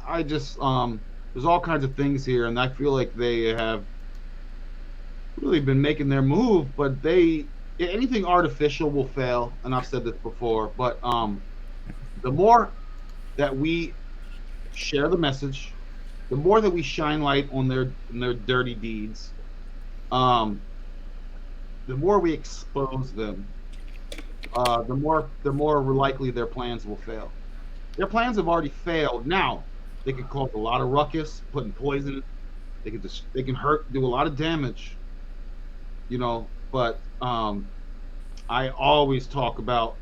I just there's all kinds of things here, and I feel like they have really been making their move, but anything artificial will fail, and I've said this before. But the more that we share the message, the more that we shine light on their dirty deeds, um, the more we expose them, the more likely their plans will fail. Their plans have already failed. Now they can cause a lot of ruckus, putting poison. They can hurt, do a lot of damage, But I always talk about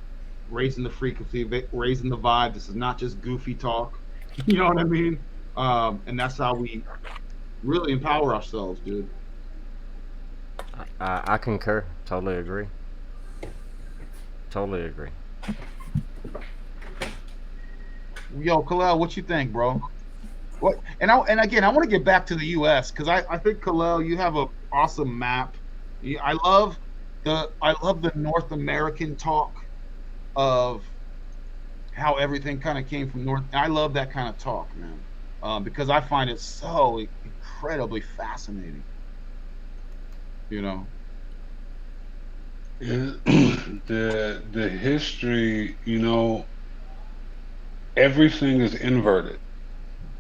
raising the frequency, raising the vibe. This is not just goofy talk. You know what I mean? And that's how we really empower ourselves, dude. I concur. Totally agree. Totally agree. Yo, Khalil, what you think, bro? What? And again, I want to get back to the U.S. because I think Khalil, you have a awesome map. I love the North American talk of how everything kind of came from North. I love that kind of talk, man, because I find it so incredibly fascinating. You know. The history, everything is inverted.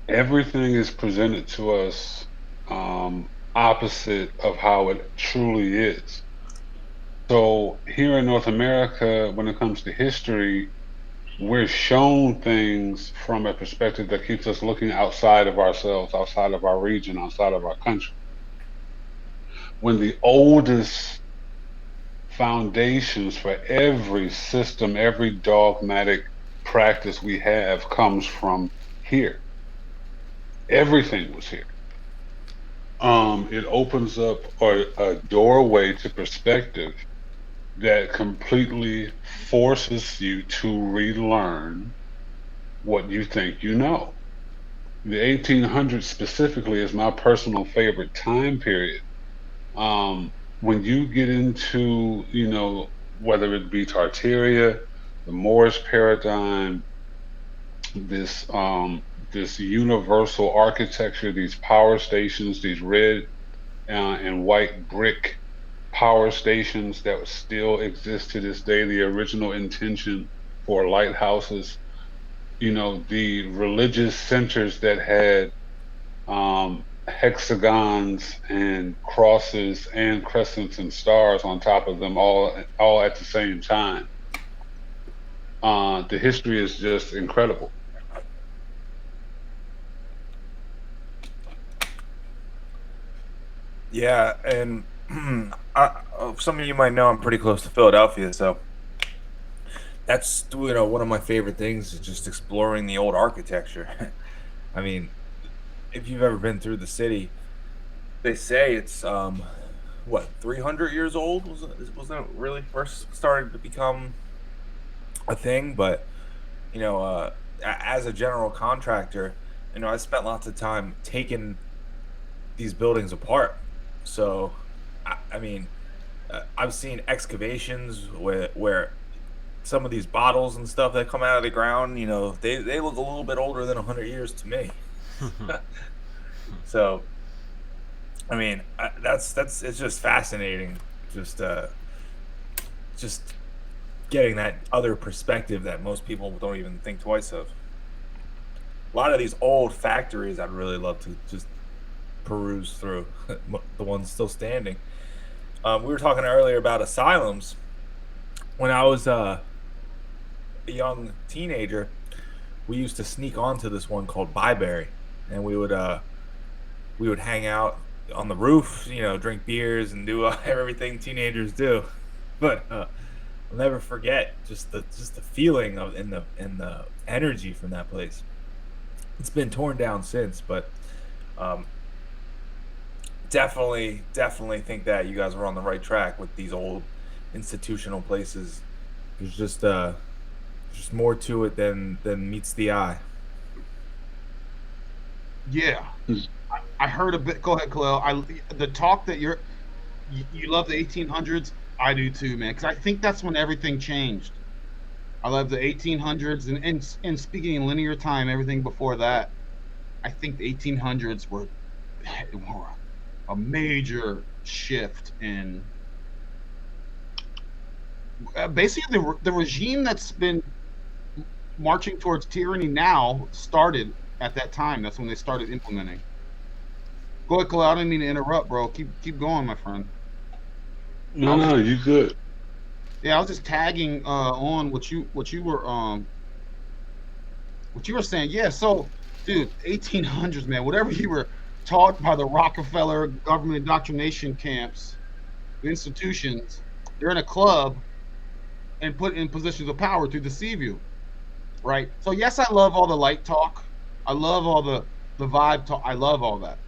Everything is presented to us opposite of how it truly is. So here in North America, when it comes to history, we're shown things from a perspective that keeps us looking outside of ourselves, outside of our region, outside of our country. When the oldest foundations for every system, every dogmatic practice we have comes from here. Everything was here. It opens up a doorway to perspective that completely forces you to relearn what you think you know. The 1800s specifically is my personal favorite time period. When you get into, whether it be Tartaria, the Moorish paradigm, this universal architecture, these power stations, these red and white brick power stations that still exist to this day, the original intention for lighthouses, the religious centers that had hexagons and crosses and crescents and stars on top of them all at the same time. The history is just incredible. Yeah, and some of you might know I'm pretty close to Philadelphia, so that's one of my favorite things is just exploring the old architecture. I mean, if you've ever been through the city, they say it's what 300 years old wasn't it really first started to become a thing, but as a general contractor, I spent lots of time taking these buildings apart. So, I mean, I've seen excavations where some of these bottles and stuff that come out of the ground, they look a little bit older than 100 years to me. So, I mean, that's it's just fascinating, just getting that other perspective that most people don't even think twice of. A lot of these old factories, I'd really love to just peruse through the ones still standing. We were talking earlier about asylums. When I was a young teenager, we used to sneak onto this one called Byberry, and we would hang out on the roof, drink beers and do everything teenagers do. But I'll never forget just the feeling of in the energy from that place. It's been torn down since, but um, definitely think that you guys were on the right track with these old institutional places. There's just more to it than meets the eye. Yeah, I heard a bit. Go ahead, Khalil. The talk that you love the 1800s. I do too, man. Because I think that's when everything changed. I love the 1800s, and speaking in linear time, everything before that. I think the 1800s were a major shift in basically the regime that's been marching towards tyranny now started at that time. That's when they started implementing. Go ahead, Cloud. I didn't mean to interrupt, bro. Keep going, my friend. No, you good. Yeah, I was just tagging on what you were saying. Yeah, so dude, 1800s, man. Whatever you were taught by the Rockefeller government indoctrination camps, institutions, they're in a club and put in positions of power to deceive you, right? So yes, I love all the light talk. I love all the vibe talk. I love all that.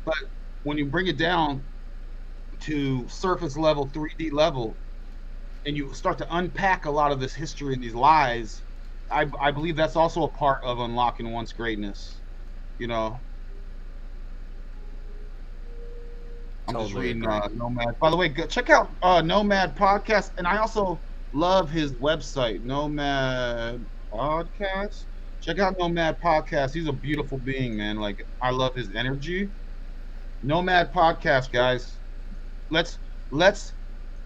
But when you bring it down to surface level, 3D level, and you start to unpack a lot of this history and these lies, I believe that's also a part of unlocking one's greatness. You know, I'm just Totally reading agree. Nomad. By the way, check out Nomad podcast, and I also love his website, Nomad Podcast. Check out Nomad Podcast. He's a beautiful being, man. Like I love his energy. Nomad Podcast, guys. Let's let's.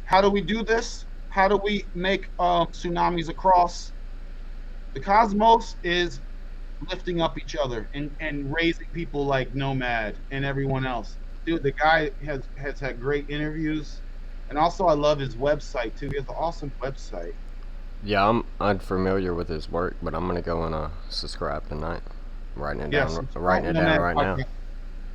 How do we do this? How do we make tsunamis across the cosmos? Is lifting up each other and raising people like Nomad and everyone else. Dude, the guy has had great interviews, and also I love his website too. He has an awesome website. Yeah, I'm unfamiliar with his work, but I'm gonna go and subscribe tonight. Yes, Writing it down Nomad right now. Podcast.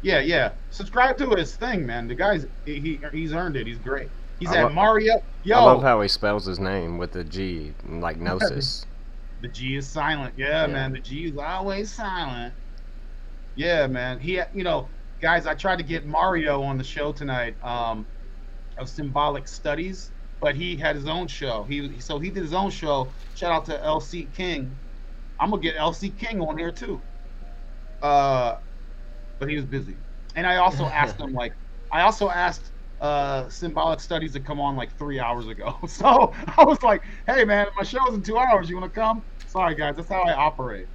Yeah, yeah. Subscribe to his thing, man. The guy's he's earned it. He's great. He's I, at lo- Mario. I love Yo, how he spells his name with the G, like Gnosis. the G is silent. Yeah, Yeah. man. The G is always silent. Yeah, man. Guys, I tried to get Mario on the show tonight. Of symbolic studies, but he had his own show. He did his own show. Shout out to LC King. I'm gonna get LC King on here too. Uh, but he was busy. And I also asked him symbolic studies to come on like 3 hours ago. So I was like, hey man, my show's in 2 hours. You wanna come? Sorry guys, that's how I operate.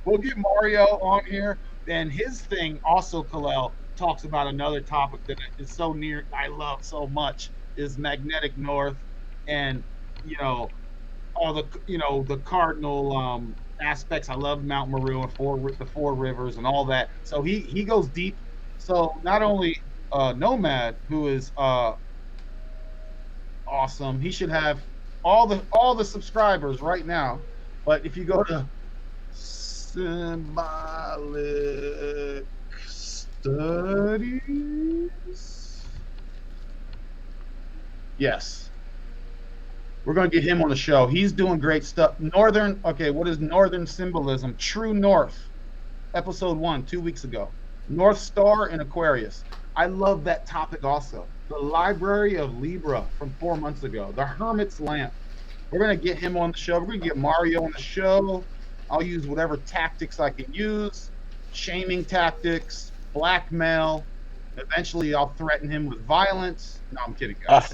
We'll get Mario on here. And his thing also, Kalel, talks about another topic that is so near I love so much is magnetic north and you know all the cardinal aspects. I love Mount Meru and the four rivers and all that. So he goes deep. So not only Nomad, who is awesome, he should have all the subscribers right now. But if you go to symbolic studies, yes, we're going to get him on the show. He's doing great stuff. What is northern symbolism? True North, episode 1, 2 weeks ago. North Star and Aquarius. I love that topic also. The Library of Libra from 4 months ago. The Hermit's Lamp. We're going to get him on the show. We're going to get Mario on the show. I'll use whatever tactics I can use. Shaming tactics, blackmail. Eventually, I'll threaten him with violence. No, I'm kidding, guys.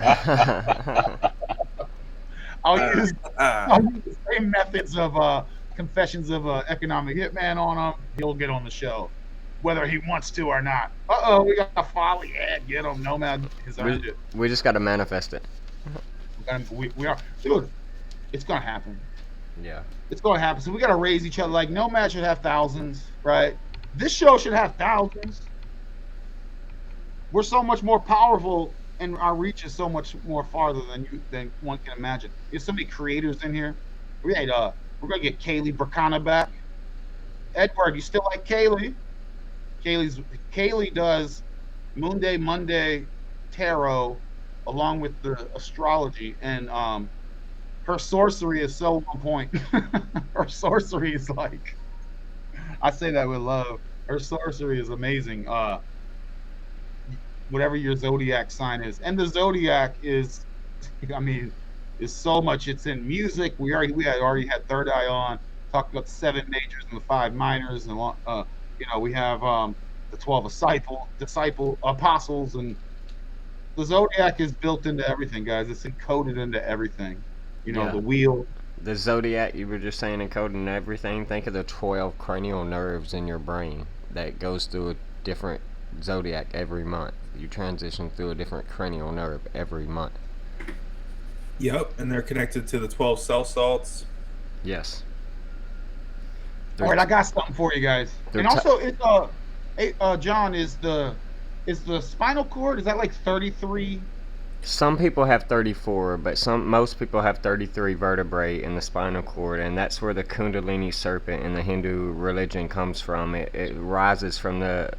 I'll use the same methods of confessions of economic hitman on him. He'll get on the show, whether he wants to or not. We got a folly ad. Get him. Nomad has earned it. We just gotta manifest it. We are, dude. It's gonna happen. Yeah. It's gonna happen. So we gotta raise each other. Like Nomad should have thousands, right? This show should have thousands. We're so much more powerful, and our reach is so much more farther than one can imagine. There's so many creators in here. We're gonna get Kaylee Bracana back. Edward, you still like Kaylee? Kaylee does Moonday Monday tarot along with the astrology, and her sorcery is so on point. Her sorcery is like, I say that with love. Her sorcery is amazing. Whatever your zodiac sign is, and the zodiac is, I mean, is so much. It's in music. We had already had Third Eye on, talked about the 7 majors and the 5 minors, and we have the 12 disciple apostles, and the zodiac is built into everything, guys. It's encoded into everything. Yeah. The wheel, The zodiac you were just saying, encoding everything. Think of the 12 cranial nerves in your brain that goes through a different zodiac every month. You transition through a different cranial nerve every month. Yep, and they're connected to the 12 cell salts. Yes. All right, I got something for you guys. And also, it's John, is the spinal cord, is that like 33? Some people have 34, but most people have 33 vertebrae in the spinal cord, and that's where the Kundalini serpent in the Hindu religion comes from. It rises from the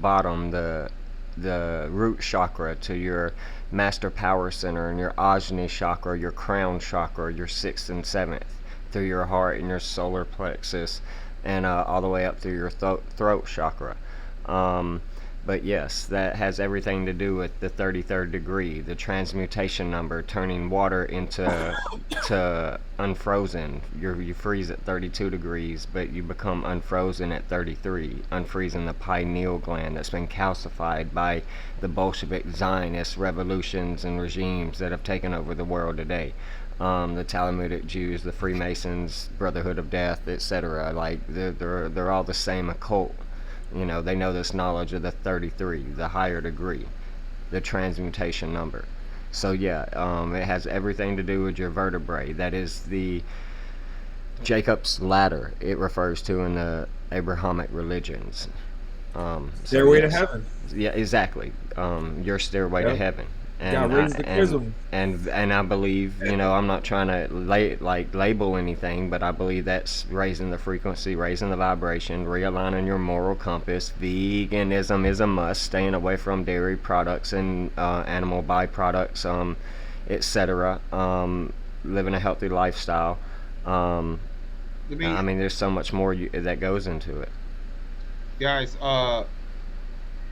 bottom, the root chakra, to your master power center and your Ajna chakra, your crown chakra, your 6th and 7th, through your heart and your solar plexus, and all the way up through your throat chakra. But yes, that has everything to do with the 33rd degree, the transmutation number, turning water to unfrozen. You freeze at 32 degrees, but you become unfrozen at 33, unfreezing the pineal gland that's been calcified by the Bolshevik Zionist revolutions and regimes that have taken over the world today. The Talmudic Jews, the Freemasons, Brotherhood of Death, etc. Like they're all the same occult. You know, they know this knowledge of the 33, the higher degree, the transmutation number. So yeah, it has everything to do with your vertebrae. That is the Jacob's ladder, it refers to in the Abrahamic religions. Stairway to heaven. Yeah, exactly. Your stairway to heaven. God raised the chrism. And I believe, you know, I'm not trying to label anything, but I believe that's raising the frequency, raising the vibration, realigning your moral compass. Veganism is a must. Staying away from dairy products and animal byproducts, etc. Living a healthy lifestyle. I mean, there's so much more that goes into it. Guys,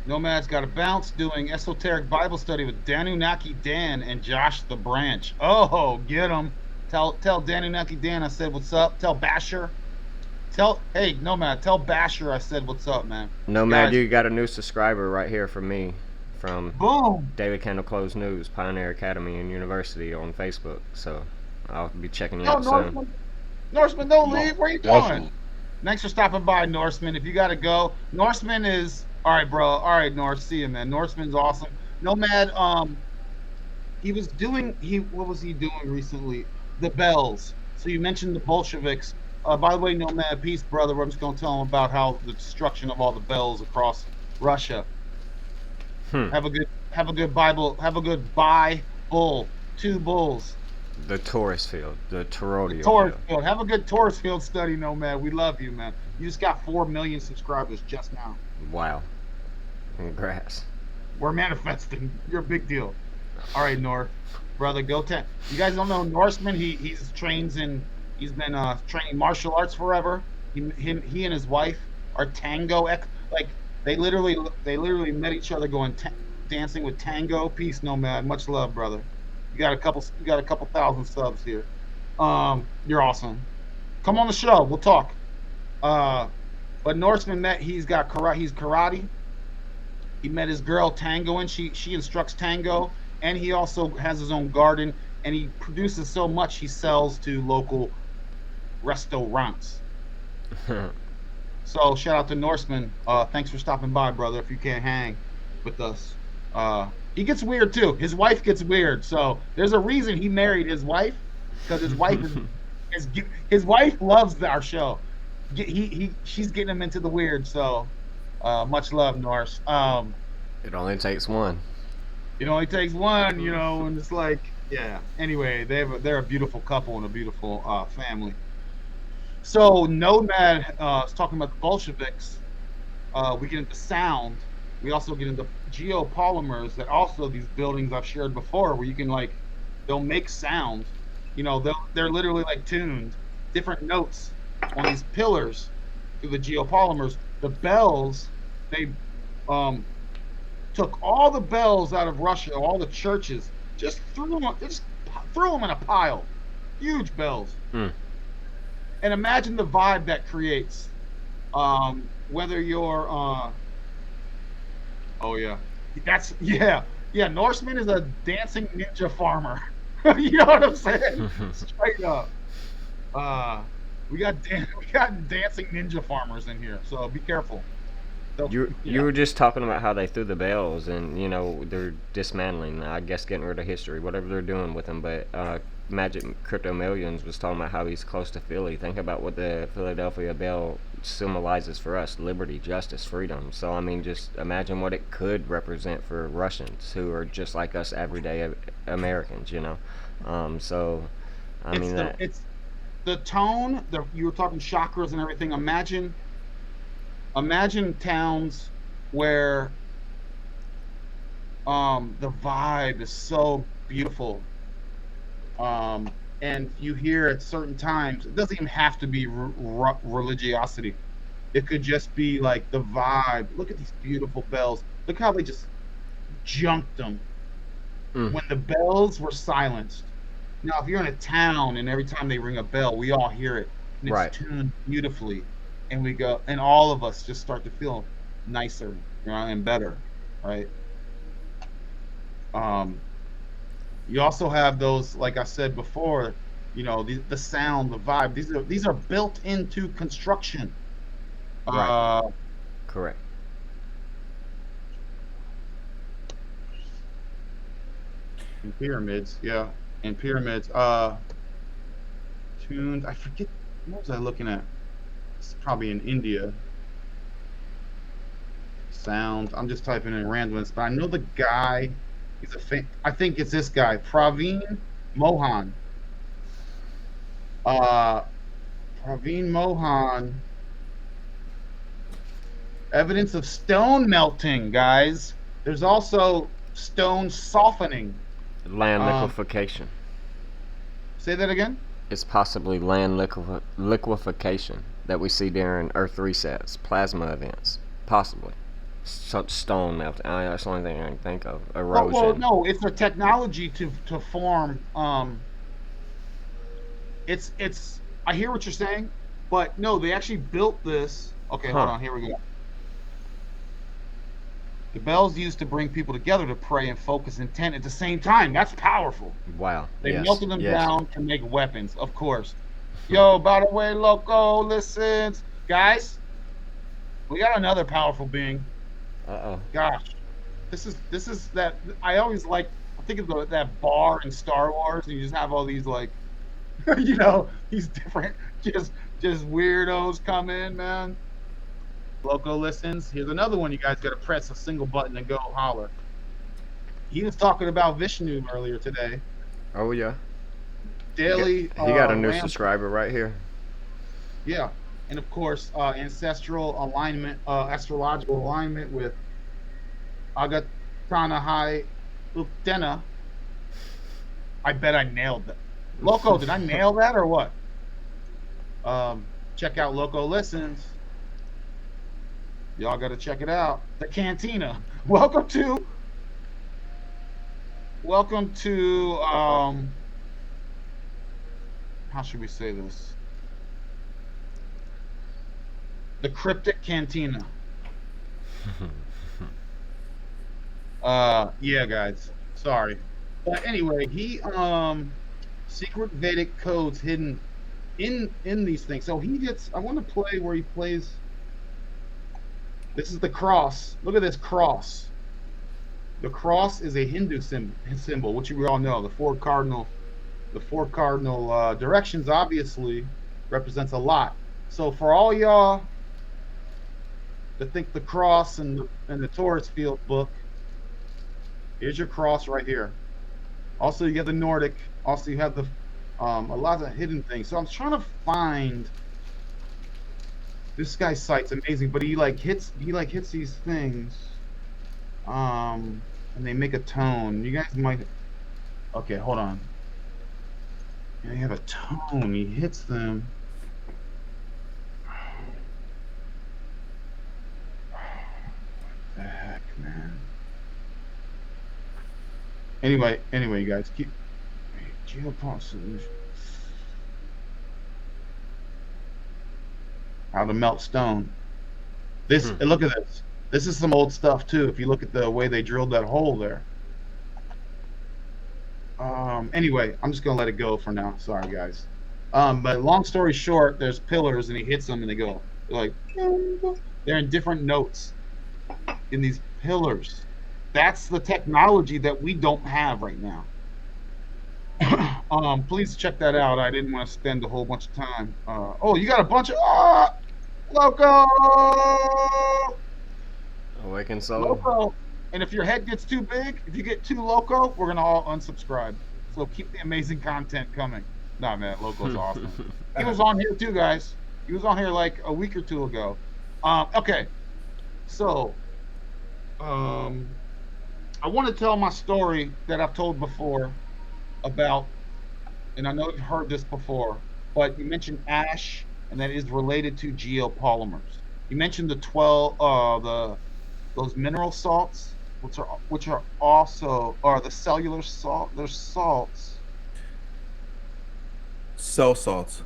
Nomad's got a bounce doing esoteric Bible study with Danunnaki Dan and Josh the Branch. Oh, get him. Tell Danunnaki Dan I said what's up. Tell Basher. Hey, Nomad, tell Basher I said what's up, man. Nomad, guys, you got a new subscriber right here from me. From boom, Daily Candle Close News, Pioneer Academy and University on Facebook. So I'll be checking you out soon. Norseman, don't leave. Where you going? Thanks for stopping by, Norseman. If you got to go, Norseman is... All right, bro. All right, Norse. See you, man. Norseman's awesome. Nomad, what was he doing recently? The bells. So you mentioned the Bolsheviks. By the way, Nomad, peace, brother. I'm just going to tell him about how the destruction of all the bells across Russia. Have a good Bible. Have a good bull. 2 bulls. The Taurus field. The toroidal field. Have a good Taurus field study, Nomad. We love you, man. You just got 4 million subscribers just now. Wow. Congrats. We're manifesting. You're a big deal. All right, North. Brother, go 10. You guys don't know Norseman. He's been training martial arts forever. He and his wife are tango. Like they literally met each other going dancing with tango. Peace, Nomad. Much love, brother. You got a couple thousand subs here. You're awesome. Come on the show. We'll talk. But Norseman he's karate. He met his girl tangoing. She instructs tango, and he also has his own garden, and he produces so much he sells to local restaurants. So shout out to Norseman. Thanks for stopping by, brother. If you can't hang with us, he gets weird too. His wife gets weird. So there's a reason he married his wife, because his wife his wife loves our show. She's getting him into the weird. So much love, Norse. It only takes one. It only takes one, you know, and it's like, yeah. Anyway, they're a beautiful couple and a beautiful family. So Nomad is talking about the Bolsheviks. We get into sound. We also get into geopolymers, that also these buildings I've shared before, where you can they'll make sound. You know, they're literally like tuned, different notes on these pillars through the geopolymers. The bells, they took all the bells out of Russia, all the churches, just threw them in a pile, huge bells. And imagine the vibe that creates. Whether you're, Norseman is a dancing ninja farmer. You know what I'm saying? Straight up. Uh, we got dancing ninja farmers in here, so be careful. So You yeah, were just talking about how they threw the bells and they're dismantling. I guess getting rid of history, whatever they're doing with them. But Magic Crypto Millions was talking about how he's close to Philly. Think about what the Philadelphia Bell symbolizes for us: liberty, justice, freedom. So I mean, just imagine what it could represent for Russians who are just like us, everyday Americans. So I mean that. it's the tone. You were talking chakras and everything. Imagine towns where the vibe is so beautiful, and you hear at certain times. It doesn't even have to be religiosity. It could just be like the vibe. Look at these beautiful bells. Look how they just junked them Mm, when the bells were silenced. Now, if you're in a town and every time they ring a bell, we all hear it and it's right. tuned beautifully, and we go, and all of us just start to feel nicer, and better, right? Um, you also have those, like I said before, the sound, the vibe. These are built into construction. Right. Uh, Correct. and pyramids, yeah, and pyramids. Tuned. I forget what was I looking at. It's probably in India. Sound. I'm just typing in randomness, but I know the guy. I think it's this guy, Praveen Mohan. Uh, Praveen Mohan. Evidence of stone melting, guys. There's also stone softening. Land Um, liquefaction. Say that again. It's possibly land liquefaction that we see during Earth resets, plasma events, possibly. Stone melting. That's the only thing I can think of. Well, Erosion. no, it's a technology to form. It's. I hear what you're saying, but no, they actually built this. Okay, hold Huh. on. Here we go. The bells used to bring people together to pray and focus intent at the same time. That's powerful. Wow. They Yes. melted them Yes. down to make weapons, of course. Yo, by the way, loco, listens, guys. We got another powerful being. Uh oh. Gosh, this is that I always like. I think of that bar in Star Wars, and you just have all these like, these different just weirdos come in, man. Loco listens. Here's another one. You guys got to press a single button and go holler. He was talking about Vishnu earlier today. Oh yeah. Daily He got a new ram. subscriber right here. Yeah, and of course, ancestral alignment, astrological alignment with Agatana High Uktena. I bet I nailed that. Loco, did I nail that or what? Check out Loco Listens. Y'all got to check it out. The Cantina. Welcome to how should we say this? The Cryptic Cantina. Yeah, guys. Sorry. But anyway, he secret Vedic codes hidden in these things. So he gets I want to play where he plays. This is the cross. Look at this cross. The cross is a Hindu symbol, which we all know. The four cardinal directions obviously represents a lot. So for all y'all that think the cross and the Taurus field book, here's your cross right here. Also, you have the Nordic. Also, you have the a lot of hidden things. So I'm trying to find this guy's site's amazing, but he hits these things, and they make a tone. You guys might. Okay, hold on. Yeah, they have a tone. He hits them. The heck, man. Anyway, you guys keep geopod solution. How to melt stone. Hmm. Look at this. This is some old stuff too. If you look at the way they drilled that hole there. Anyway, I'm just gonna let it go for now. Sorry, guys. But long story short, there's pillars, and he hits them, and they go like they're in different notes in these pillars. That's the technology that we don't have right now. Please check that out. I didn't want to spend a whole bunch of time. Oh, you got a bunch of loco, Awakened Soul. loco. And if your head gets too big, if you get too loco, we're gonna all unsubscribe. So keep the amazing content coming. Nah, man, Loco's awesome. He was on here too, guys. He was on here like a week or two ago. Okay, so I want to tell my story that I've told before about, and I know you've heard this before, but you mentioned ash, and that is related to geopolymers. You mentioned the 12, those mineral salts, which are also are the cellular salt. There's salts, Cell salts.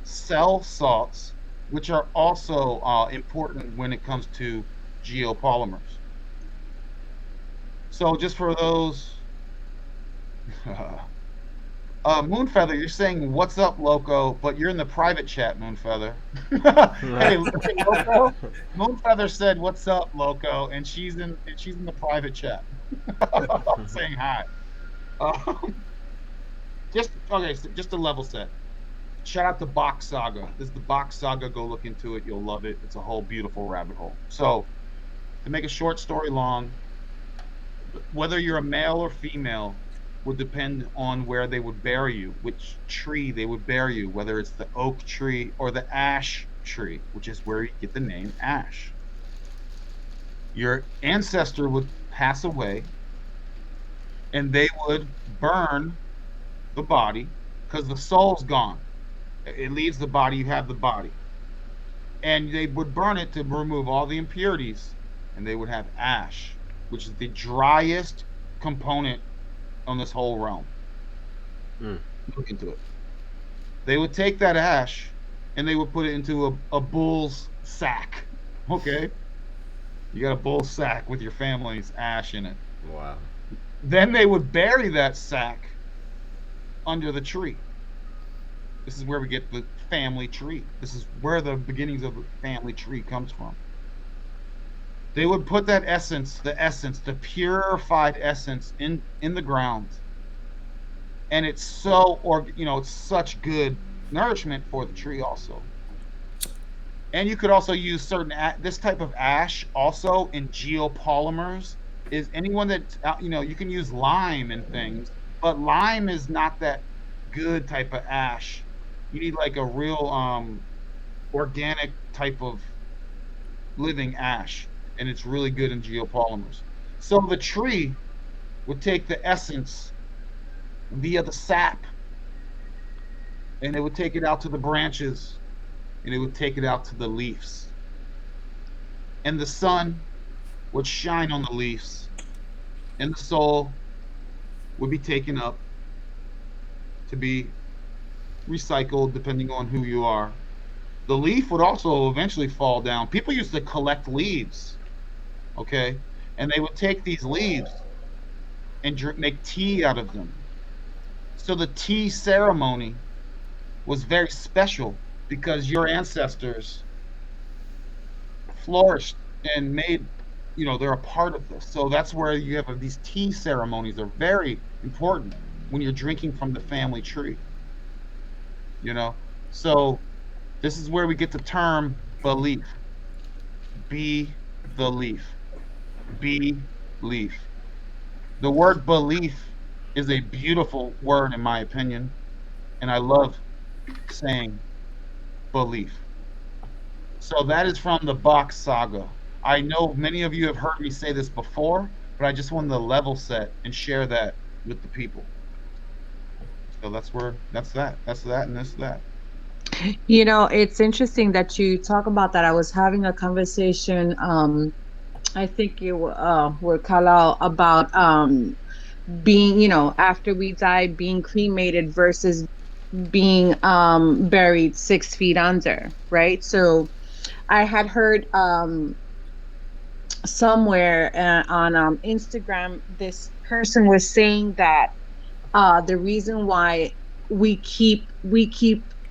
cell salts, which are also important when it comes to geopolymers. So just for those, Moonfeather, you're saying "What's up, Loco?" But you're in the private chat, Moonfeather. Hey, Loco. Moonfeather said, "What's up, Loco?" And she's in the private chat, saying hi. Um, just okay, so just a level set. Shout out to Box Saga. This is the Box Saga. Go look into it. You'll love it. It's a whole beautiful rabbit hole. So, to make a short story long, whether you're a male or female would depend on where they would bury you, which tree they would bury you, whether it's the oak tree or the ash tree, which is where you get the name ash. Your ancestor would pass away, and they would burn the body because the soul's gone. It leaves the body, you have the body. And they would burn it to remove all the impurities, and they would have ash, which is the driest component on this whole realm. Look into it. They would take that ash and they would put it into a bull's sack. Okay? You got a bull sack with your family's ash in it. Wow. Then they would bury that sack under the tree. This is where we get the family tree. This is where the beginnings of the family tree comes from. They would put that essence, the purified essence in the ground. And it's so, it's such good nourishment for the tree also. And you could also use this type of ash also in geopolymers. Is anyone that, you can use lime and things, but lime is not that good type of ash. You need like a real organic type of living ash, and it's really good in geopolymers. So the tree would take the essence via the sap, and it would take it out to the branches, and it would take it out to the leaves. And the sun would shine on the leaves, and the soul would be taken up to be recycled depending on who you are. The leaf would also eventually fall down. People used to collect leaves, okay? And they would take these leaves and make tea out of them. So the tea ceremony was very special because your ancestors flourished and made, they're a part of this. So that's where you have these tea ceremonies are very important when you're drinking from the family tree. So this is where we get the term belief. Be the leaf. Be leaf. The word belief is a beautiful word in my opinion, and I love saying belief. So that is from the Box Saga. I know many of you have heard me say this before, but I just wanted to level set and share that with the people. So that's that, and that's that. It's interesting that you talk about that. I was having a conversation, I think you were called out about being, after we die, being cremated versus being buried 6 feet under, right? So I had heard somewhere on Instagram, this person was saying that the reason why we keep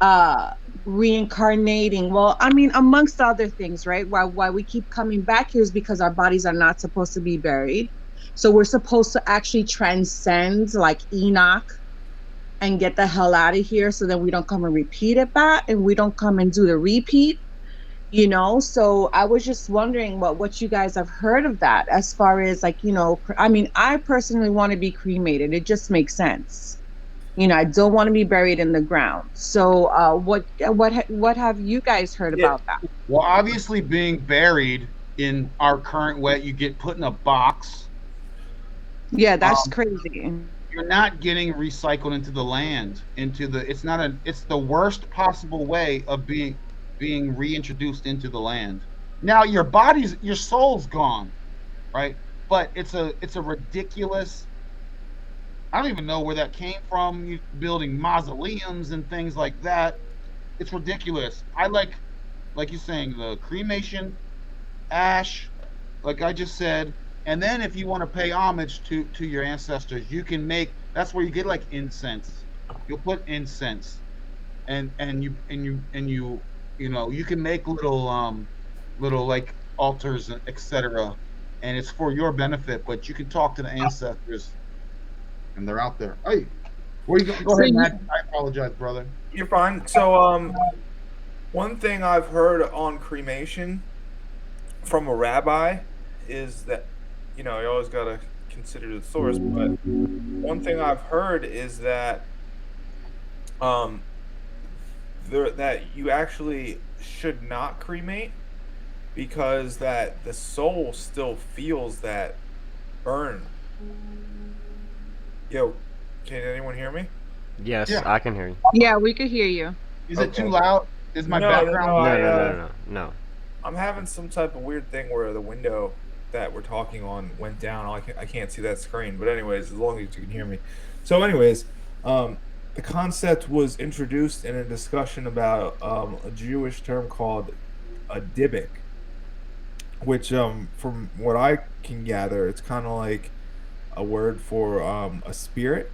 uh reincarnating. Well, I mean, amongst other things, right? Why we keep coming back here is because our bodies are not supposed to be buried. So we're supposed to actually transcend like Enoch and get the hell out of here so that we don't come and repeat it back and we don't come and do the repeat, so I was just wondering what you guys have heard of that, as far as like, I mean, I personally want to be cremated. It just makes sense. I don't want to be buried in the ground. So what have you guys heard Yeah, about that? Well, obviously, being buried in our current way, you get put in a box. Yeah, that's Um, crazy. you're not getting recycled into the land, it's not it's the worst possible way of being reintroduced into the land. Now your soul's gone, right? But it's a ridiculous. I don't even know where that came from. You building mausoleums and things like that. It's ridiculous. I like you're saying, the cremation, ash, like I just said. And then if you want to pay homage to your ancestors, you can make, that's where you get like incense. You'll put incense, and you can make little like altars, etc. And it's for your benefit, but you can talk to the ancestors, and they're out there. Hey, where you go So ahead, you, Matt. I apologize, brother. you're fine. So, one thing I've heard on cremation from a rabbi is that, you always got to consider the source, but one thing I've heard is that um, that you actually should not cremate because that the soul still feels that burn. Yo, can anyone hear me? Yes, Yeah. I can hear you. yeah, we could hear you. Is it too Okay. loud? Is my No, no, background no. No, no, no, no, no. I'm having some type of weird thing where the window that we're talking on went down. I can't see that screen. But anyways, as long as you can hear me. So, anyways, the concept was introduced in a discussion about a Jewish term called a dybbuk, which, from what I can gather, it's kind of like a word for a spirit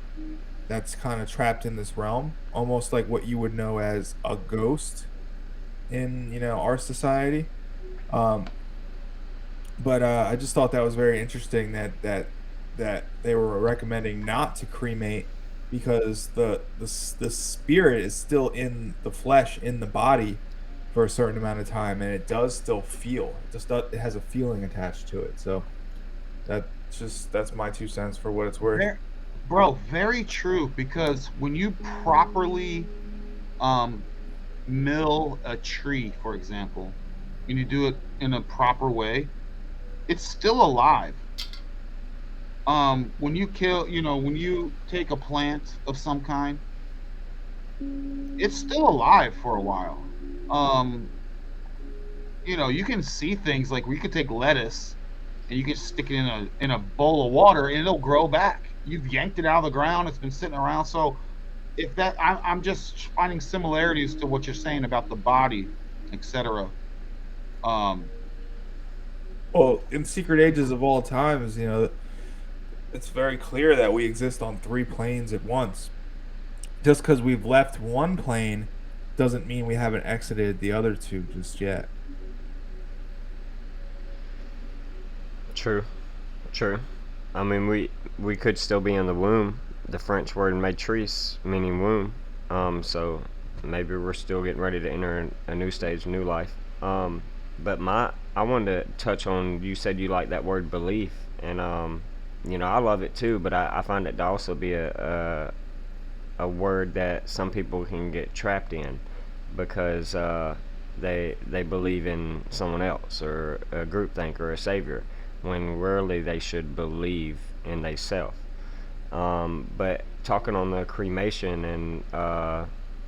that's kind of trapped in this realm, almost like what you would know as a ghost in our society. Um, but I just thought that was very interesting that they were recommending not to cremate because the spirit is still in the flesh in the body for a certain amount of time, and it does still feel. It has a feeling attached to it. So that's my 2 cents for what it's worth. Bro, very true. Because when you properly um, mill a tree, for example, and you do it in a proper way, it's still alive. When you when you take a plant of some kind, it's still alive for a while. Um, you can see things like we could take lettuce and you can stick it in a bowl of water and it'll grow back. You've yanked it out of the ground. It's been sitting around. So if that, I'm just finding similarities to what you're saying about the body, etc. Um, Well, in Secret Ages of all times, it's very clear that we exist on three planes at once. Just because we've left one plane doesn't mean we haven't exited the other two just yet. True, true. I mean, we could still be in the womb. The French word matrice meaning womb. So maybe we're still getting ready to enter a new stage, new life. But I wanted to touch on. You said you like that word belief, and I love it too. But I find it to also be a word that some people can get trapped in because they believe in someone else or a groupthink or a savior when rarely they should believe in theyself. But talking on the cremation and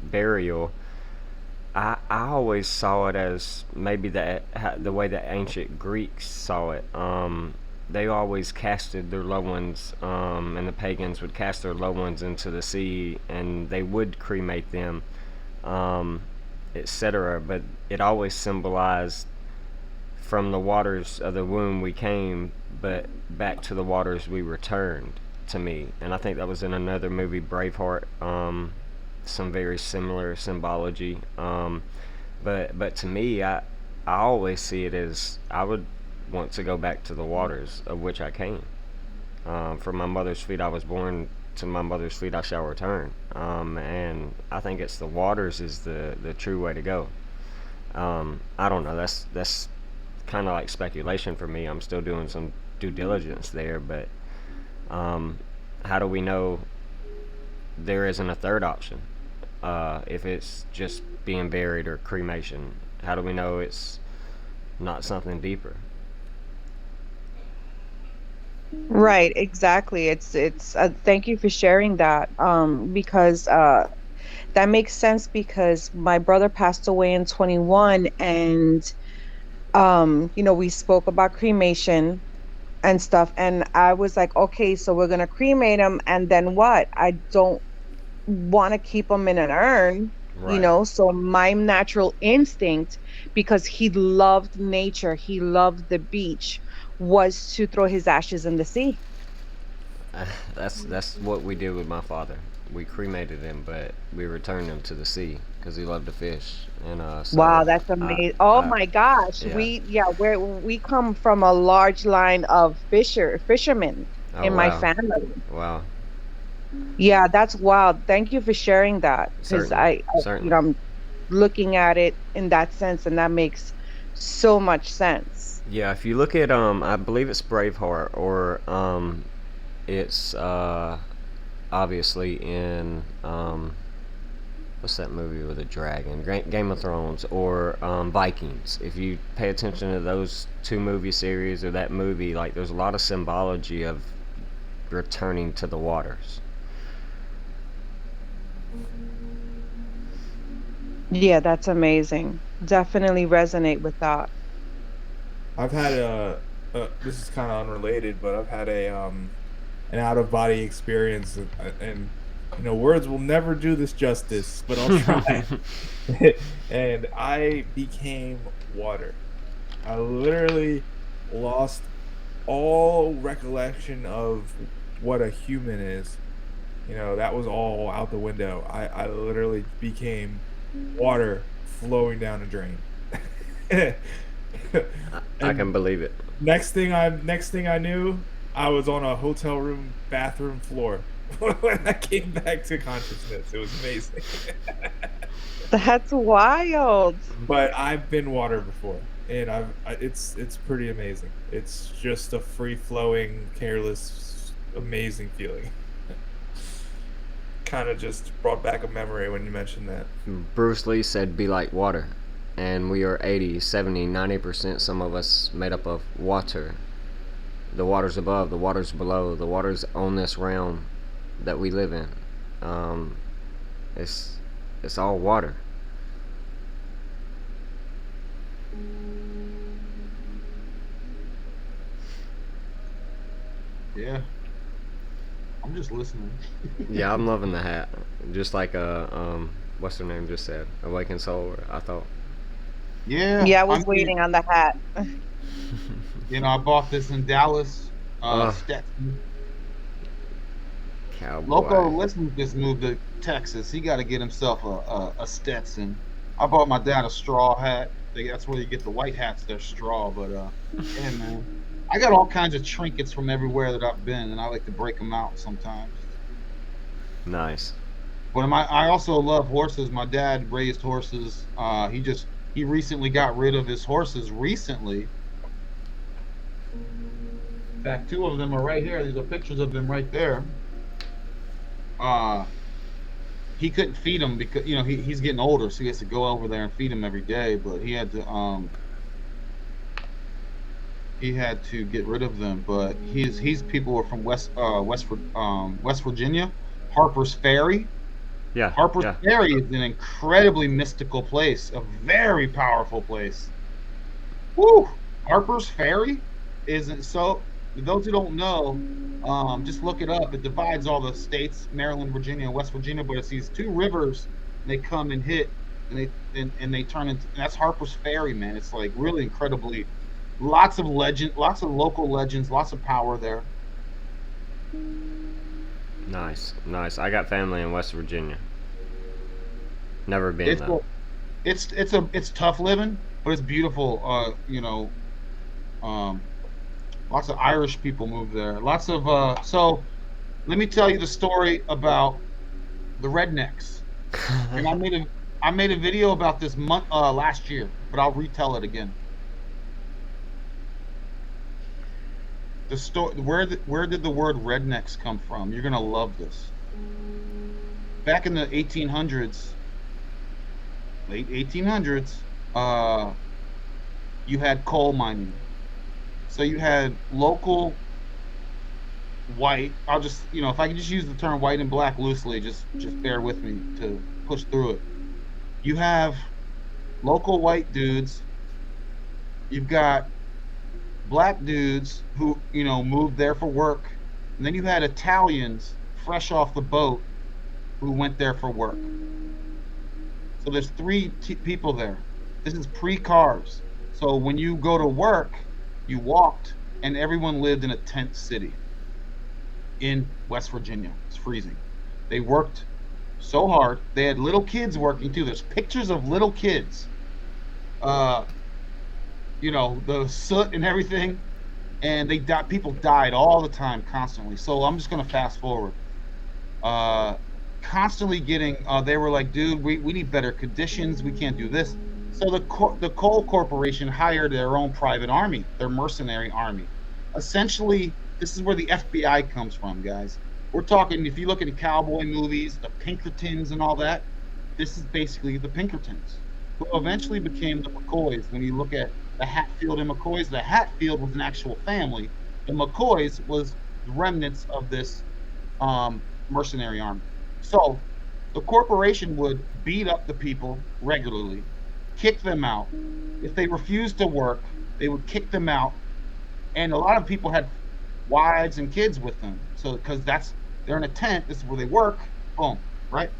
burial, I always saw it as maybe the way the ancient Greeks saw it. They always casted their loved ones, and the pagans would cast their loved ones into the sea, and they would cremate them, etc. But it always symbolized from the waters of the womb we came, but back to the waters we returned. To me, and I think that was in another movie, Braveheart. some very similar symbology. But to me, I always see it as I would want to go back to the waters of which I came. From my mother's feet I was born, to my mother's feet I shall return. And I think it's the waters is the true way to go. I don't know. That's kind of like speculation for me. I'm still doing some due diligence there, but how do we know there isn't a third option? If it's just being buried or cremation, how do we know it's not something deeper? Right, exactly. It's thank you for sharing that. Because that makes sense because my brother passed away in 21, and we spoke about cremation and stuff, and I was like, okay, so we're gonna cremate him, and then what? I don't want to keep him in an urn, Right. so my natural instinct, because he loved nature, he loved the beach, was to throw his ashes in the sea. That's what we did with my father. We cremated him, but we returned him to the sea because he loved to fish, and Wow, so that's I, amazing. Oh I, my gosh. yeah. We come from a large line of fishermen Oh in my wow, family. wow. Yeah, that's wild. Thank you for sharing that, because Certainly, certainly. I'm looking at it in that sense, and that makes so much sense. Yeah, if you look at I believe it's Braveheart, or it's obviously in what's that movie with a dragon? Game of Thrones, or Vikings. If you pay attention to those two movie series or that movie, like there's a lot of symbology of returning to the waters. Yeah, that's amazing. Definitely resonate with that. I've had this is kind of unrelated, but I've had an out of body experience, and words will never do this justice, but I'll try. And I became water. I literally lost all recollection of what a human is. That was all out the window. I literally became water flowing down a drain. I can And believe it. next thing I knew, I was on a hotel room bathroom floor when I came back to consciousness. It was amazing. That's wild. But I've been water before, and it's pretty amazing. It's just a free flowing, careless, amazing feeling. Kind of just brought back a memory when you mentioned that. Bruce Lee said, "Be like water," and we are 80, 70, 90%. Some of us made up of water. The waters above, the waters below, the waters on this realm that we live in. Um, it's it's all water. Yeah, I'm just listening. Yeah, I'm loving the hat. Just like what's her name just said, Awakened Soul. I thought, Yeah, Yeah, I I was mean, waiting on the hat. I bought this in Dallas. oh, Stetson. Loco cowboy. Listen just moved to Texas. He got to get himself a Stetson. I bought my dad a straw hat. That's where you get the white hats. They're straw, but yeah, man. I got all kinds of trinkets from everywhere that I've been, and I like to break them out sometimes. Nice. But I also love horses. My dad raised horses. He recently got rid of his horses recently. In fact, two of them are right here. These are pictures of them right there. Uh, he couldn't feed them because he's getting older, so he has to go over there and feed them every day. But he had to get rid of them. But he's people are from West Virginia, Harper's Ferry. Yeah, Harper's yeah. Ferry is an incredibly mystical place, a very powerful place. Woo! Harper's Ferry isn't so. Those who don't know, just look it up. It divides all the states, Maryland, Virginia, and West Virginia. But it's these two rivers, and they come and hit, and they turn into. And that's Harper's Ferry, man. It's like really incredibly, lots of legend, lots of local legends, lots of power there. Nice, nice. I got family in West Virginia. Never been It's though. it's tough living, but it's beautiful. Um, lots of Irish people move there. Lots of so let me tell you the story about the rednecks. And I made a video about this month last year, but I'll retell it again. The story where did the word rednecks come from? You're gonna love this. Back in the 1800s, late 1800s, you had coal mining. So you had local white. I'll just if I can just use the term white and black loosely, just bear with me to push through it. You have local white dudes. You've got black dudes who moved there for work, and then you had Italians fresh off the boat who went there for work. So there's three people there. This is pre-cars. So when you go to work, you walked, and everyone lived in a tent city in West Virginia. It's freezing. They worked so hard. They had little kids working too. There's pictures of little kids. Uh, the soot and everything, and people died all the time, constantly. So I'm just gonna fast forward. Uh, Constantly getting. They were like, dude, we need better conditions. We can't do this. So the coal corporation hired their own private army, their mercenary army. Essentially, this is where the FBI comes from, guys. We're talking. If you look at the cowboy movies, the Pinkertons and all that, this is basically the Pinkertons, who eventually became the McCoys. When you look at the Hatfield and McCoys, the Hatfield was an actual family. The McCoys was remnants of this mercenary army. So the corporation would beat up the people regularly, kick them out. If they refused to work, they would kick them out. And a lot of people had wives and kids with them. So because they're in a tent, this is where they work. Boom, right?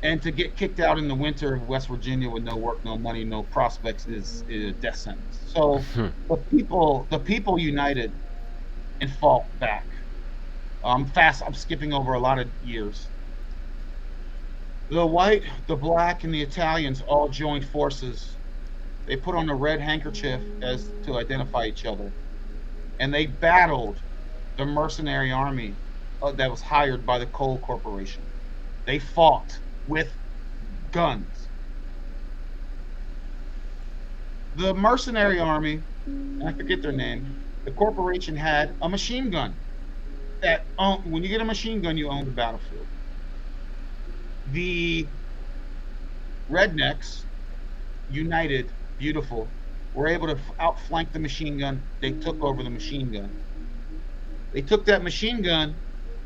And to get kicked out in the winter of West Virginia with no work, no money, no prospects is a death sentence. So the people united and fought back. I'm skipping over a lot of years. The white, the black, and the Italians all joined forces. They put on a red handkerchief as to identify each other, and they battled the mercenary army that was hired by the coal corporation. They fought with guns. The mercenary army, and I forget their name, the corporation had a machine gun. When you get a machine gun, you own the battlefield. The rednecks, united, beautiful, were able to outflank the machine gun. They took over the machine gun. They took that machine gun.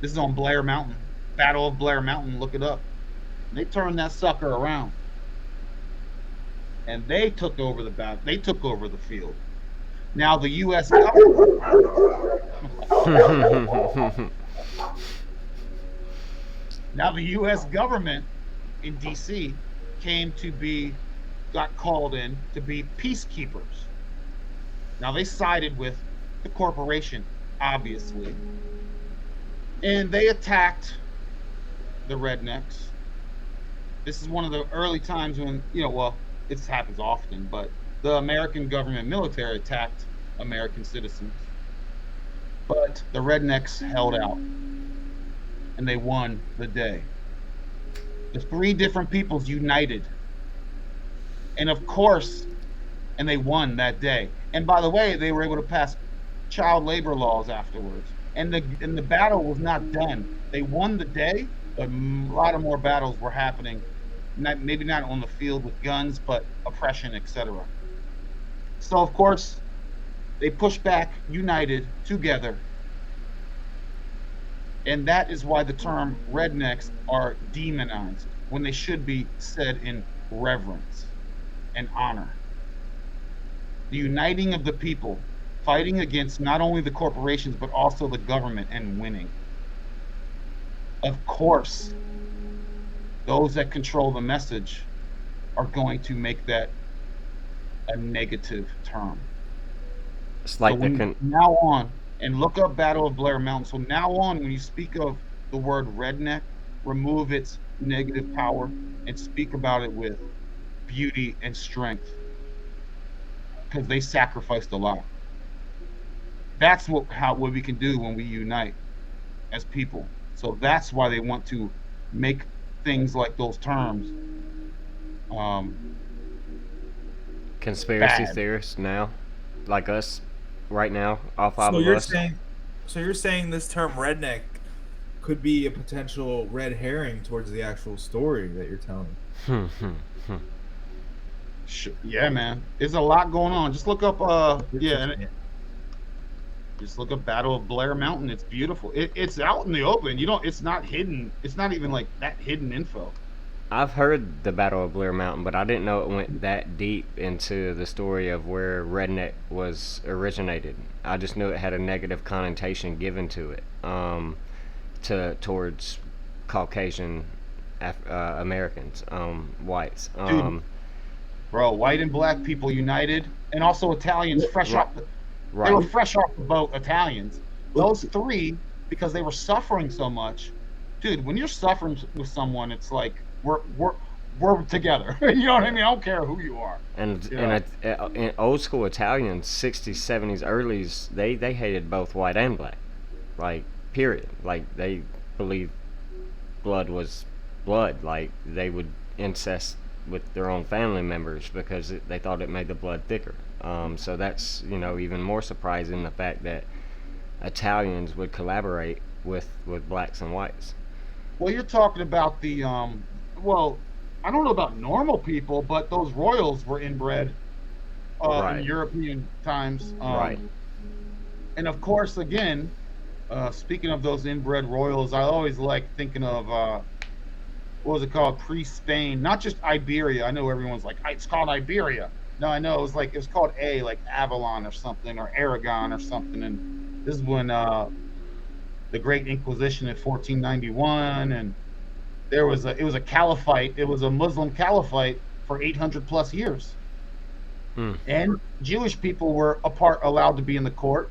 This is on Blair Mountain, Battle of Blair Mountain. Look it up. They turned that sucker around, and they took over the battle. They took over the field. Now the U.S. government. Now the U.S. government in D.C. got called in to be peacekeepers. Now they sided with the corporation, obviously, and they attacked the rednecks. This is one of the early times when this happens often, but the American government military attacked American citizens. But the rednecks held out, and they won the day. The three different peoples united, and of course, and they won that day. And by the way, they were able to pass child labor laws afterwards. And the battle was not done. They won the day, but a lot of more battles were happening. Maybe not on the field with guns, but oppression, etc. So of course, they pushed back, united, together. And that is why the term rednecks are demonized when they should be said in reverence and honor. The uniting of the people, fighting against not only the corporations, but also the government, and winning. Of course, those that control the message are going to make that a negative term. It's So like now on, and look up Battle of Blair Mountain. So now on, when you speak of the word redneck, remove its negative power, and speak about it with beauty and strength because they sacrificed a lot. That's what we can do when we unite as people. So that's why they want to make things like those terms um, Conspiracy bad. theorists now, like us, right now, all five So of you're us. saying, so you're saying this term redneck could be a potential red herring towards the actual story that you're telling. Yeah, man. There's a lot going on. Just look up, yeah, and Interesting. just look up Battle of Blair Mountain. It's beautiful. It's out in the open. You don't. It's not hidden. It's not even like that hidden info. I've heard the Battle of Blair Mountain, but I didn't know it went that deep into the story of where redneck was originated. I just knew it had a negative connotation given to it, towards Caucasian Americans, whites. Dude, bro, white and black people united, and also Italians fresh Right. off. They were Right. fresh off the boat. Italians. Those three, because they were suffering so much. Dude, when you're suffering with someone, it's like we're together. You know what I mean? I don't care who you are. And Yeah. and old school Italians, 60s, 70s, earlys, they hated both white and black, like period. Like they believed blood was blood. Like they would incest with their own family members because they thought it made the blood thicker. So that's even more surprising the fact that Italians would collaborate with blacks and whites. Well, you're talking about the well, I don't know about normal people, but those royals were inbred in Right. European times. Right. And of course, again, speaking of those inbred royals, I always like thinking of what was it called? Pre-Spain, not just Iberia. I know everyone's like, it's called Iberia. No, I know it was called like Avalon or something, or Aragon or something. And this is when the Great Inquisition in 1491, and it was a caliphate. It was a Muslim caliphate for 800 plus years, Hmm. and Jewish people were allowed to be in the court.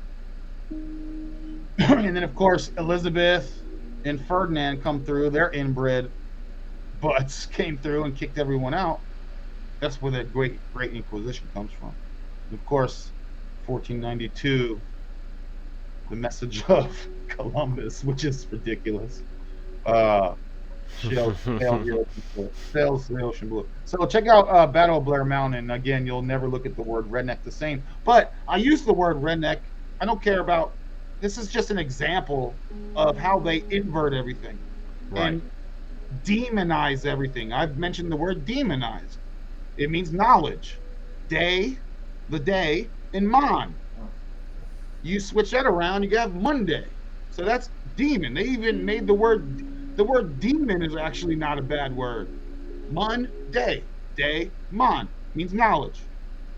And then of course Elizabeth and Ferdinand come through. Their inbred butts came through and kicked everyone out. That's where the Great Inquisition comes from. And of course, 1492, the message of Columbus, which is ridiculous. Sails the ocean blue. So check out Battle of Blair Mountain. And again, you'll never look at the word redneck the same. But I use the word redneck. I don't care about. This is just an example of how they invert everything Right. and demonize everything. I've mentioned the word demonize. It means knowledge. Day, the day, and mon. You switch that around, you have Monday. So that's demon. They even made the word demon is actually not a bad word. Monday, day, mon means knowledge.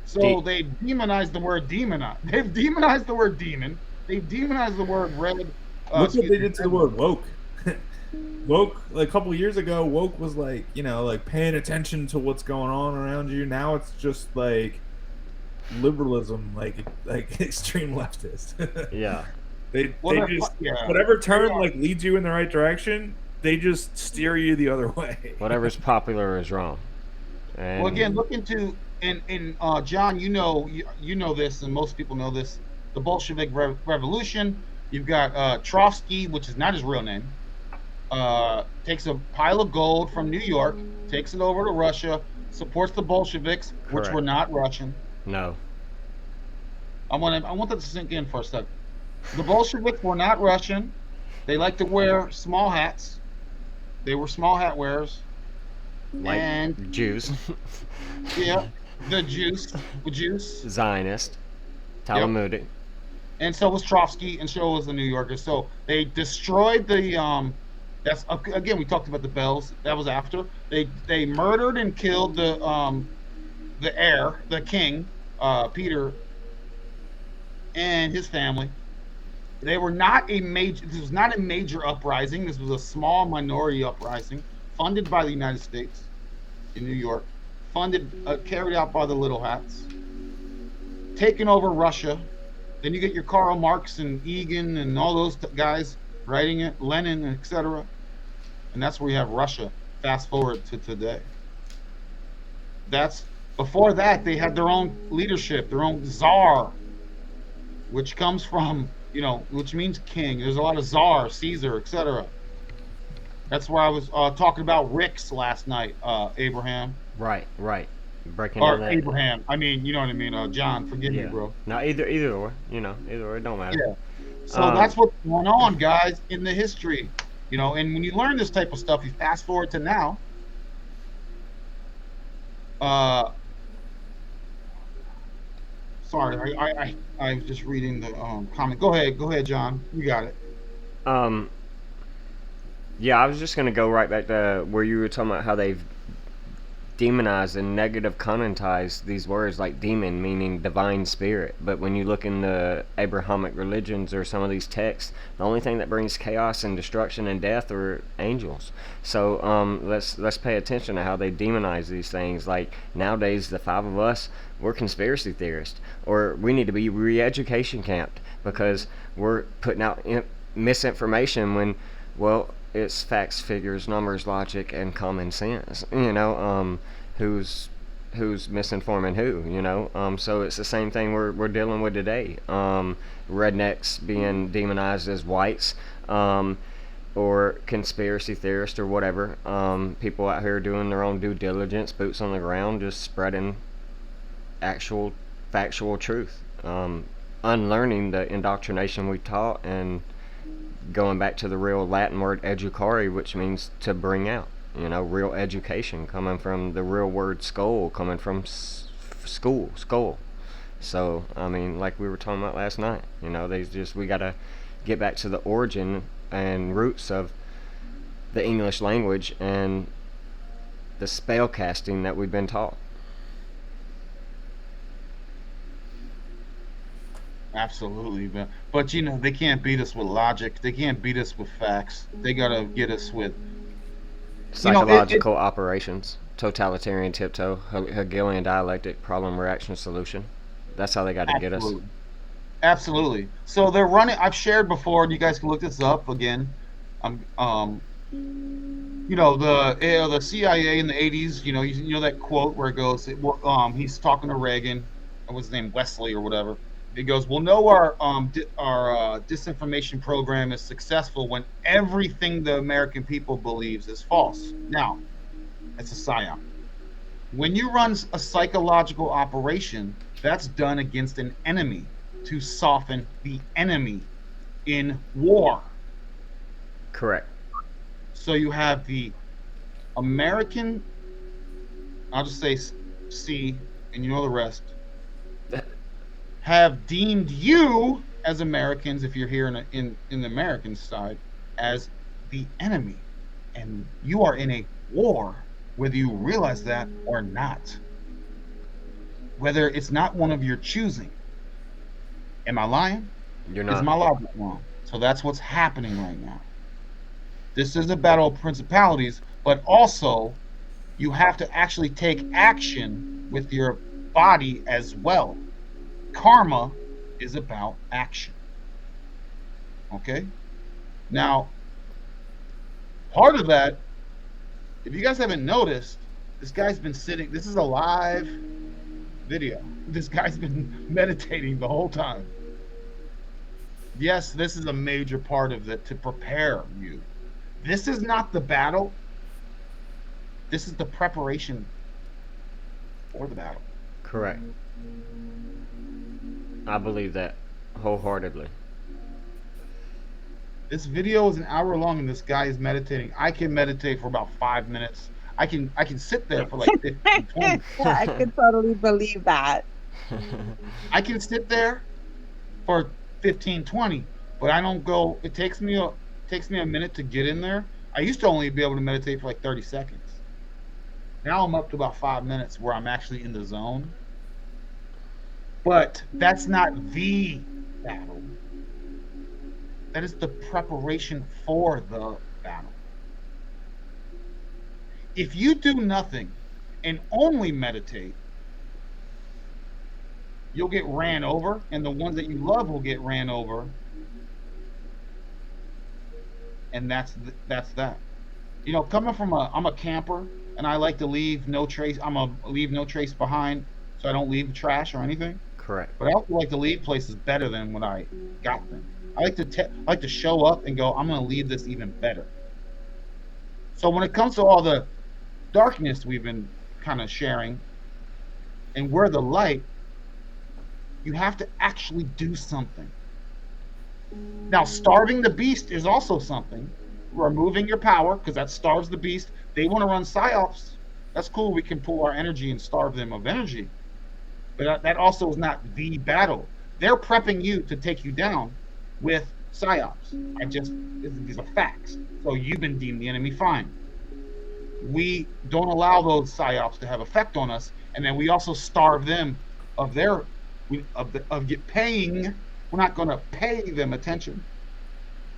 So they demonized the word demonize. They've demonized the word demon. They've demonized the word red. Look what they did to the word woke. Woke, like a couple years ago, woke was like, like paying attention to what's going on around you. Now it's just like liberalism, like extreme leftist. Yeah. they Well, just yeah. whatever term like leads you in the right direction, they just steer you the other way. Whatever's popular is wrong. And Well, again, look into and John, you know this, and most people know this. The Bolshevik Revolution. You've got Trotsky, which is not his real name. Takes a pile of gold from New York, takes it over to Russia, supports the Bolsheviks, which Correct. were not Russian. no. I want that to sink in for a second. The Bolsheviks were not Russian. They like to wear small hats. They were small hat wearers. Like And Jews. yeah, the Jews, Zionist. Talmudic. and so was Trotsky, and so was the New Yorkers. So they destroyed the. That's again. We talked about the bells. That was after they murdered and killed the heir, the king, Peter, and his family. They were not a major. This was not a major uprising. This was a small minority uprising, funded by the United States in New York, carried out by the Little Hats, taken over Russia. Then you get your Karl Marx and Egan and all those guys writing it, Lenin, etc. and that's where you have Russia. Fast forward to today. That's before that they had their own leadership, their own czar, which comes from which means king. There's a lot of czar, Caesar, etc. That's where I was talking about Ricks last night, Abraham. Right, right. Breaking down Or that. Abraham. I mean, you know what I mean. John, forgive me, Yeah. bro. Now either or, either or, it don't matter. Yeah. So Um, that's what's going on, guys, in the history. And when you learn this type of stuff, you fast forward to now. Uh, sorry, I was just reading the comment. Go ahead, John. You got it. um, yeah, I was just gonna go right back to where you were talking about how they've demonized and negative connotize these words like demon meaning divine spirit. But when you look in the Abrahamic religions or some of these texts, the only thing that brings chaos and destruction and death are angels. So let's pay attention to how they demonize these things. Like nowadays, the five of us, we're conspiracy theorists, or we need to be re-education camped because we're putting out misinformation when, well, it's facts, figures, numbers, logic, and common sense. Who's misinforming who? So it's the same thing we're dealing with today. Rednecks being demonized as whites, or conspiracy theorists or whatever. People out here doing their own due diligence, boots on the ground, just spreading actual factual truth. Unlearning the indoctrination we taught and going back to the real Latin word educare, which means to bring out. Real education coming from the real word skull, coming from skull. So, I mean, like we were talking about last night, we gotta get back to the origin and roots of the English language and the spell casting that we've been taught. Absolutely, but they can't beat us with logic. They can't beat us with facts. They gotta get us with Psychological operations, totalitarian tiptoe, Hegelian dialectic, problem reaction solution. That's how they got to get us. absolutely, absolutely. So they're running. I've shared before, and you guys can look this up again. The CIA in the '80s. You know that quote where it goes, he's talking to Reagan. What's his name, Wesley or whatever. He goes, "We'll know our disinformation program is successful when everything the American people believes is false." Now, it's a psyop. When you run a psychological operation, that's done against an enemy to soften the enemy in war. Correct. So you have the American, I'll just say C, and you know the rest, have deemed you as Americans, if you're here in the American side, as the enemy. And you are in a war, whether you realize that or not. Whether it's not one of your choosing. Am I lying? You're Is not. my logic wrong? So that's what's happening right now. This is a battle of principalities, but also you have to actually take action with your body as well. Karma is about action. Okay? Now, part of that, if you guys haven't noticed, this guy's been sitting, this is a live video. This guy's been meditating the whole time. Yes, this is a major part of it to prepare you. This is not the battle. This is the preparation for the battle. Correct. I believe that wholeheartedly. This video is an hour long and this guy is meditating. I can meditate for about 5 minutes. I can sit there for like 15, 20. I could totally believe that. I can sit there for 15, 20, but I don't go. It takes me a minute to get in there. I used to only be able to meditate for like 30 seconds. Now I'm up to about 5 minutes where I'm actually in the zone. But that's not the battle. That is the preparation for the battle. If you do nothing and only meditate, you'll get ran over, and the ones that you love will get ran over. And that's that. Coming from I'm a camper, and I like to leave no trace. I'm a leave no trace behind, so I don't leave trash or anything. Correct. But I also like to leave places better than when I got them. I like to show up and go. I'm going to leave this even better. So when it comes to all the darkness we've been kind of sharing, and we're the light, you have to actually do something. Now, starving the beast is also something. Removing your power, because that starves the beast. They want to run psyops. That's cool. We can pull our energy and starve them of energy. But that also is not the battle. They're prepping you to take you down with psyops. These are facts. So you've been deemed the enemy. Fine. We don't allow those psyops to have effect on us, and then we also starve them of their of get paying. We're not going to pay them attention.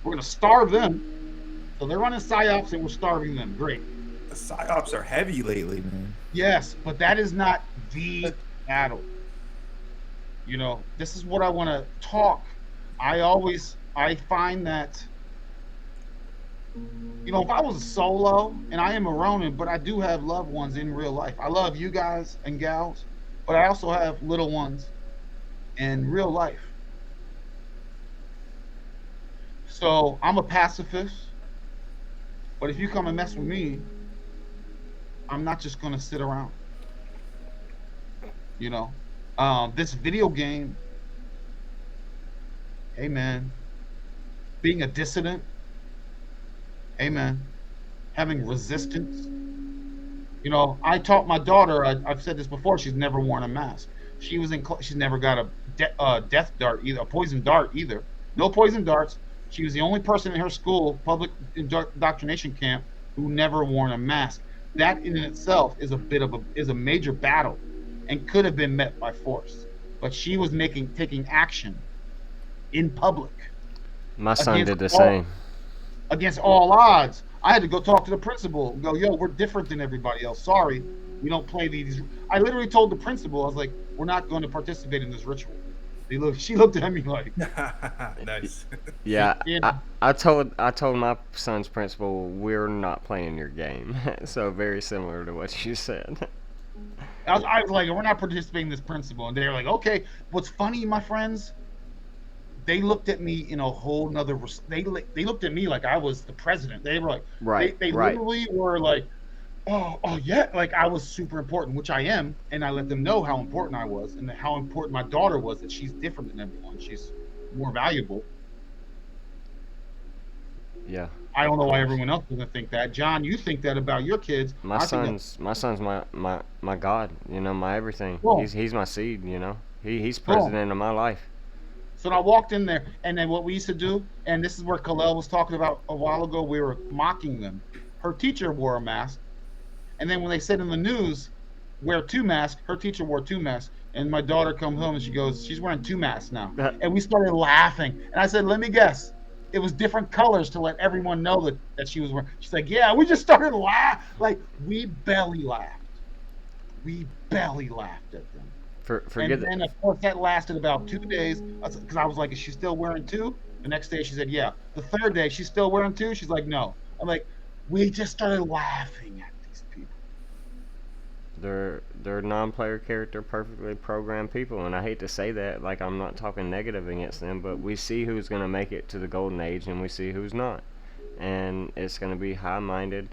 We're going to starve them. So they're running psyops, and we're starving them. Great. The psyops are heavy lately, man. Yes, but that is not the battle. This is what I want to talk. I find that, if I was a solo, and I am a Ronin, but I do have loved ones in real life. I love you guys and gals, but I also have little ones in real life. So I'm a pacifist, but if you come and mess with me, I'm not just going to sit around. This video game, hey man, being a dissident, hey man, having resistance. I taught my daughter. I've said this before. She's never worn a mask. She's never got a death dart either, a poison dart either. No poison darts. She was the only person in her school, public indoctrination camp, who never worn a mask. That in itself is a major battle, and could have been met by force. But she was taking action in public. My son did the same. Against all odds. I had to go talk to the principal and go, yo, we're different than everybody else. Sorry, we don't play these. I literally told the principal, I was like, we're not going to participate in this ritual. She looked at me like, nice. Yeah, I told my son's principal, we're not playing your game. So very similar to what you said. I was like, we're not participating in this principle. And they're like, okay. What's funny, my friends, they looked at me in a whole nother, they looked at me like I was the president. They were like, Right, they right. literally were like, oh yeah, like I was super important, which I am. And I let them know how important I was and how important my daughter was, that she's different than everyone. She's more valuable. Yeah. I don't know why everyone else doesn't think that. John, you think that about your kids. My son's my God, my everything. Cool. He's my seed, He's Cool. president of my life. So I walked in there, and then what we used to do, and this is where Kalel was talking about a while ago, we were mocking them. Her teacher wore a mask, and then when they said in the news, wear two masks, her teacher wore two masks, and my daughter comes home and she goes, she's wearing two masks now. And we started laughing, and I said, let me guess. It was different colors to let everyone know that she was wearing. She's like, yeah, we just started laughing. Like, we belly laughed. We belly laughed at them. Forget And then, of course, that lasted about 2 days, because I was like, is she still wearing two? The next day, she said, yeah. The third day, she's still wearing two? She's like, no. I'm like, we just started laughing at these people. They're non-player character, perfectly programmed people, and I hate to say that, like I'm not talking negative against them, but we see who's going to make it to the golden age, and we see who's not, and it's going to be high-minded,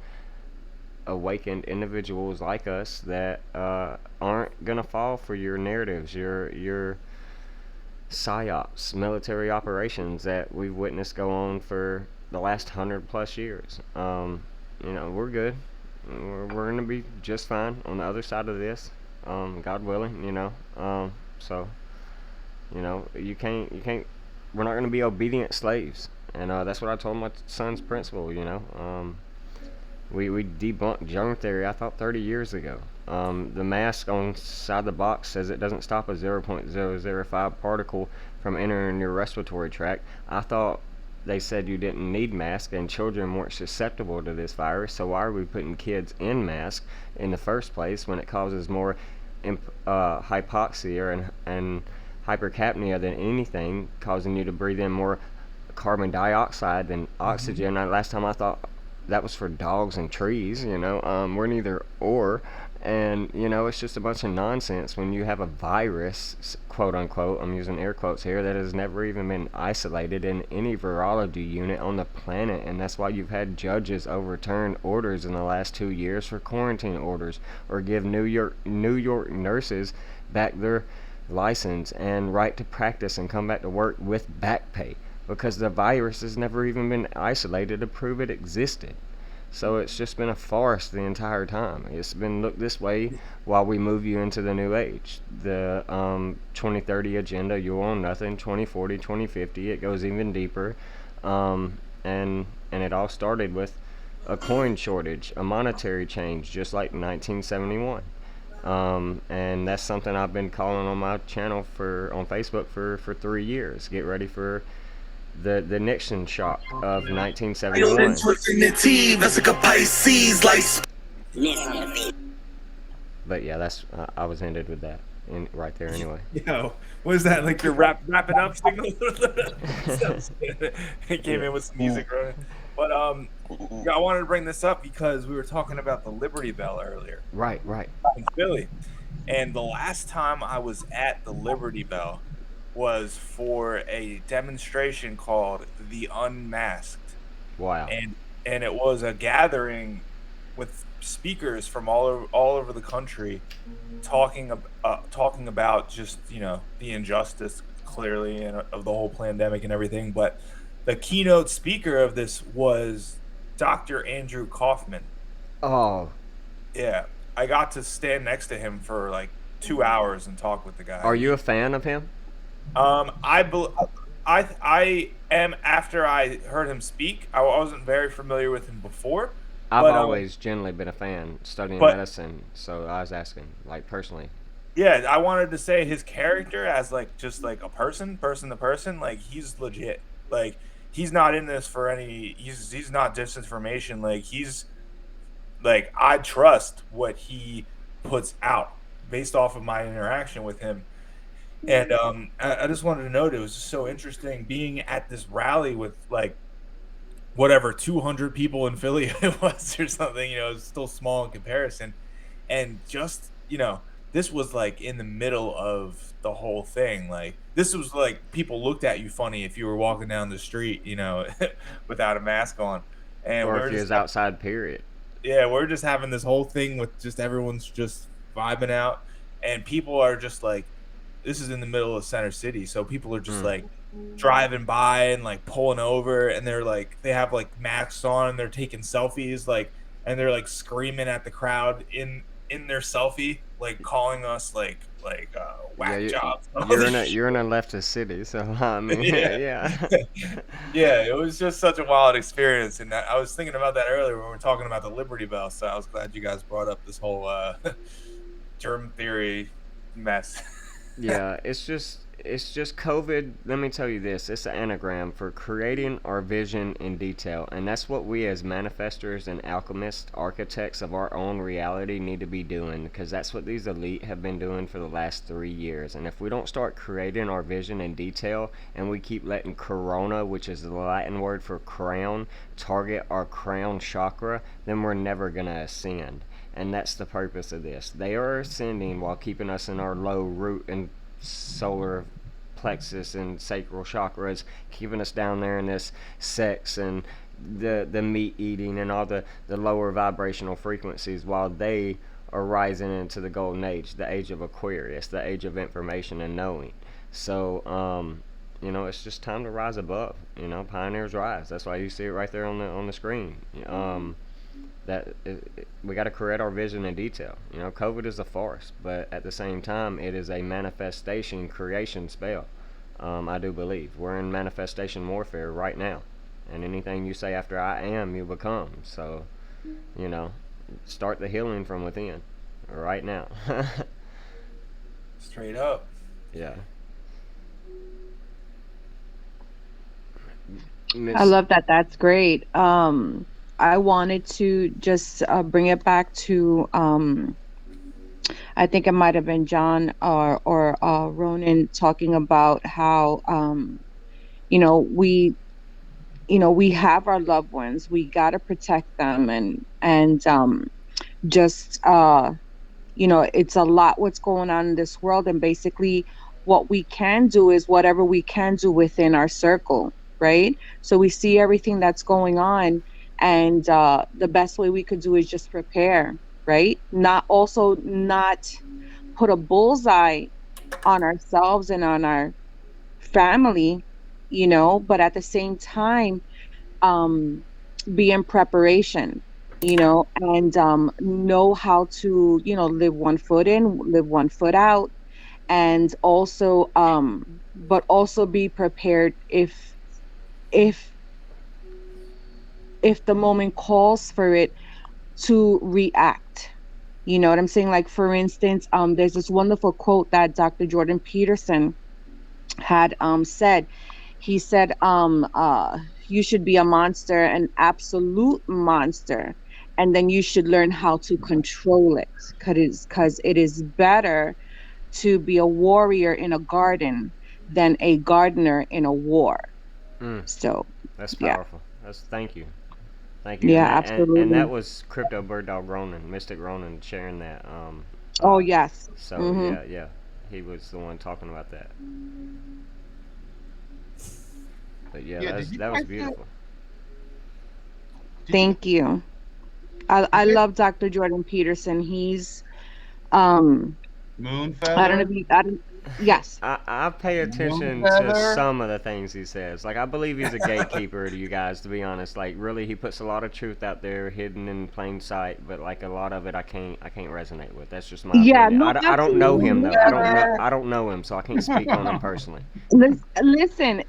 awakened individuals like us that aren't gonna fall for your narratives, your psyops, military operations that we've witnessed go on for the last 100+ years. We're good. We're gonna be just fine on the other side of this, God willing. So you can't. We're not gonna be obedient slaves, and that's what I told my son's principal. We debunked germ theory, I thought, 30 years ago. The mask on side the box says it doesn't stop a 0.005 particle from entering your respiratory tract. I thought they said you didn't need mask and children weren't susceptible to this virus, so why are we putting kids in masks in the first place when it causes more hypoxia and hypercapnia than anything, causing you to breathe in more carbon dioxide than oxygen? Last time I thought that was for dogs and trees. We're neither or. And it's just a bunch of nonsense when you have a virus, quote unquote, I'm using air quotes here, that has never even been isolated in any virology unit on the planet. And that's why you've had judges overturn orders in the last 2 years for quarantine orders, or give New York nurses back their license and right to practice and come back to work with back pay, because the virus has never even been isolated to prove it existed. So it's just been a farce the entire time. It's been look this way while we move you into the new age. The 2030 agenda, you own nothing. 2040, 2050, it goes even deeper. And it all started with a coin shortage, a monetary change, just like 1971. And that's something I've been calling on my channel on Facebook for 3 years. Get ready for the Nixon shock of 1971. But yeah, that's I was ended with that right there anyway. What is that, like your wrapping up signal? It came in with some music, right? But I wanted to bring this up because we were talking about the Liberty Bell earlier. Right. In Philly. And the last time I was at the Liberty Bell was for a demonstration called The Unmasked. Wow. And it was a gathering with speakers from all over the country talking about just, the injustice clearly and of the whole pandemic and everything. But the keynote speaker of this was Dr. Andrew Kaufman. Oh. Yeah. I got to stand next to him for like 2 hours and talk with the guy. Are you a fan of him? I am, after I heard him speak. I wasn't very familiar with him before. I've always generally been a fan studying medicine, so I was asking, like, personally. Yeah, I wanted to say his character as like just like a person to person, like he's legit. Like he's not in this for any. He's not disinformation. Like he's like I trust what he puts out based off of my interaction with him. And I just wanted to note it was just so interesting being at this rally with like whatever 200 people in Philly it was or something. It's still small in comparison, and just this was like in the middle of the whole thing. Like this was like people looked at you funny if you were walking down the street, without a mask on, and or if you was outside. Period. Yeah, we're just having this whole thing with just everyone's just vibing out, and people are just like. This is in the middle of Center City, so people are just like driving by and like pulling over, and they're like they have like masks on and they're taking selfies, like, and they're like screaming at the crowd in their selfie, like calling us like whack jobs. You're in a leftist city, so I mean, yeah. Yeah, it was just such a wild experience, and I was thinking about that earlier when we were talking about the Liberty Bell. So I was glad you guys brought up this whole germ theory mess. Yeah, it's just COVID. Let me tell you this, it's an anagram for creating our vision in detail, and that's what we as manifestors and alchemists, architects of our own reality, need to be doing, because that's what these elite have been doing for the last 3 years. And if we don't start creating our vision in detail, and we keep letting corona, which is the Latin word for crown, target our crown chakra, then we're never going to ascend. And that's the purpose of this. They are ascending while keeping us in our low root and solar plexus and sacral chakras, keeping us down there in this sex and the meat eating and all the lower vibrational frequencies, while they are rising into the golden age, the age of Aquarius, the age of information and knowing. So it's just time to rise above. Pioneers rise. That's why you see it right there on the screen. We got to create our vision in detail. COVID is a farce, but at the same time, it is a manifestation creation spell. I do believe we're in manifestation warfare right now, and anything you say after I am, you become. So, start the healing from within right now. Straight up. Yeah. I love that. That's great. I wanted to just bring it back to I think it might have been John or Ronin talking about how we we have our loved ones. We got to protect them, and just it's a lot what's going on in this world, and basically what we can do is whatever we can do within our circle, right? So we see everything that's going on, and the best way we could do is just prepare, right? Not put a bullseye on ourselves and on our family, but at the same time, um, be in preparation, and know how to, live one foot in, live one foot out, and also, but also be prepared if if the moment calls for it to react. You know what I'm saying? Like, for instance, there's this wonderful quote that Dr. Jordan Peterson had said. He said, you should be a monster, an absolute monster, and then you should learn how to control it, because it is better to be a warrior in a garden than a gardener in a war. Mm, So that's yeah. powerful. Thank you. Thank you. Yeah, And that absolutely. was Crypto Birdog Ronin, Mystic Ronin, sharing that. Oh Uh, yes. so Hmm. yeah, yeah, he was the one talking about that. But yeah, Yeah, did you that was guys get? beautiful. Did you Thank you. I did you love Dr. Jordan Peterson. He's um Moon I don't know feather? if you I don't yes. I pay Moon attention to feather? some of the things he says. Like I believe he's a gatekeeper to you guys. To be honest, like really, he puts a lot of truth out there, hidden in plain sight. But like a lot of it, I can't resonate with. That's just my Yeah, opinion. no, I don't know absolutely. him Moon though. feather? I don't know him, so I can't speak on him personally. Listen,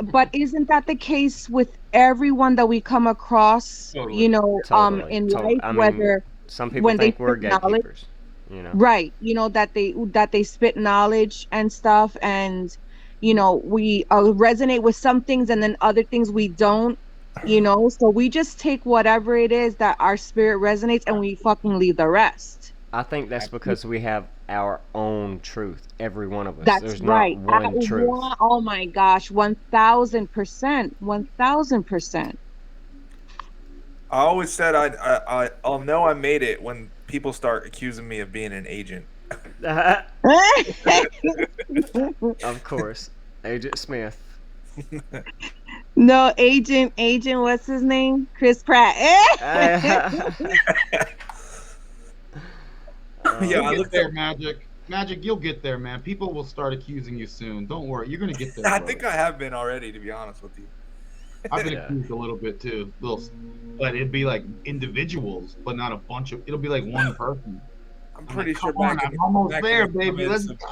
but isn't that the case with everyone that we come across, Totally. Totally, in totally. life, I mean, whether some people when they think we're spit knowledge, gatekeepers. You know. right, that they spit knowledge and stuff, and we resonate with some things and then other things we don't, so we just take whatever it is that our spirit resonates and we fucking leave the rest. I think that's because we have our own truth. Every one of us. That's There's not right. At one truth. one, oh my gosh, 1000%, 1000%. I always said I'll know I made it when people start accusing me of being an agent. Of course, Agent Smith. No, agent, what's his name? Chris Pratt. Yeah, You'll I uh, get looked up. there, Magic. Magic, you'll get there, man. People will start accusing you soon. Don't worry. You're gonna get there, I brother. think I have been already, to be honest with you. I've been yeah. accused a little bit too. But it'd be like individuals, but not a bunch of. It'll be like one person. I'm I'm like, pretty come sure on, I'm almost back in there, the baby. Let's comments of go.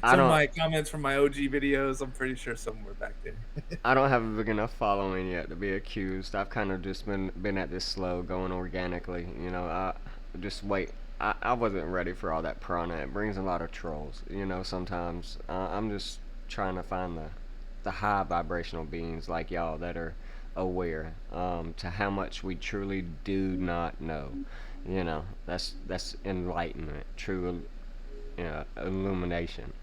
I some of don't. my comments from my OG videos, I'm pretty sure somewhere back there. I don't have a big enough following yet to be accused. I've kind of just been at this slow, going organically. I just wait. I wasn't ready for all that prana. It brings a lot of trolls. Sometimes I'm just trying to find the high vibrational beings like y'all that are aware to how much we truly do not know. That's enlightenment, true, illumination.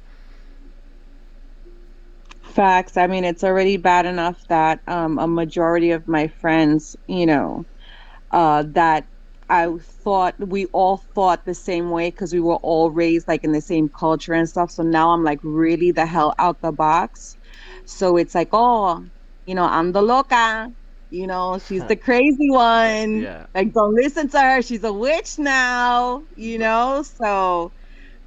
Facts. I mean, it's already bad enough that a majority of my friends, that I thought we all thought the same way because we were all raised like in the same culture and stuff. So now I'm like really the hell out the box. So it's like, oh, I'm the loca, she's the crazy one. Yeah. Like, don't listen to her. She's a witch now, So,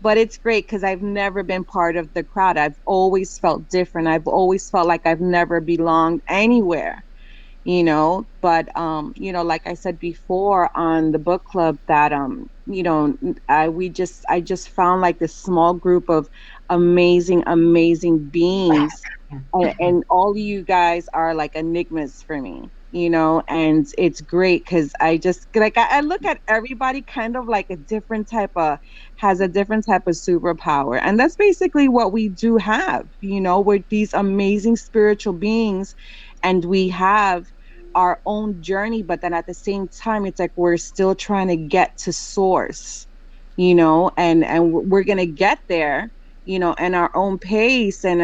but it's great because I've never been part of the crowd. I've always felt different. I've always felt like I've never belonged anywhere, but like I said before on the book club that I just found like this small group of amazing beings, and all of you guys are like enigmas for me, and it's great because I just like I look at everybody kind of like a different type of has a different type of superpower, and that's basically what we do have, we're these amazing spiritual beings, and we have our own journey, but then at the same time it's like we're still trying to get to source, and we're going to get there, in our own pace and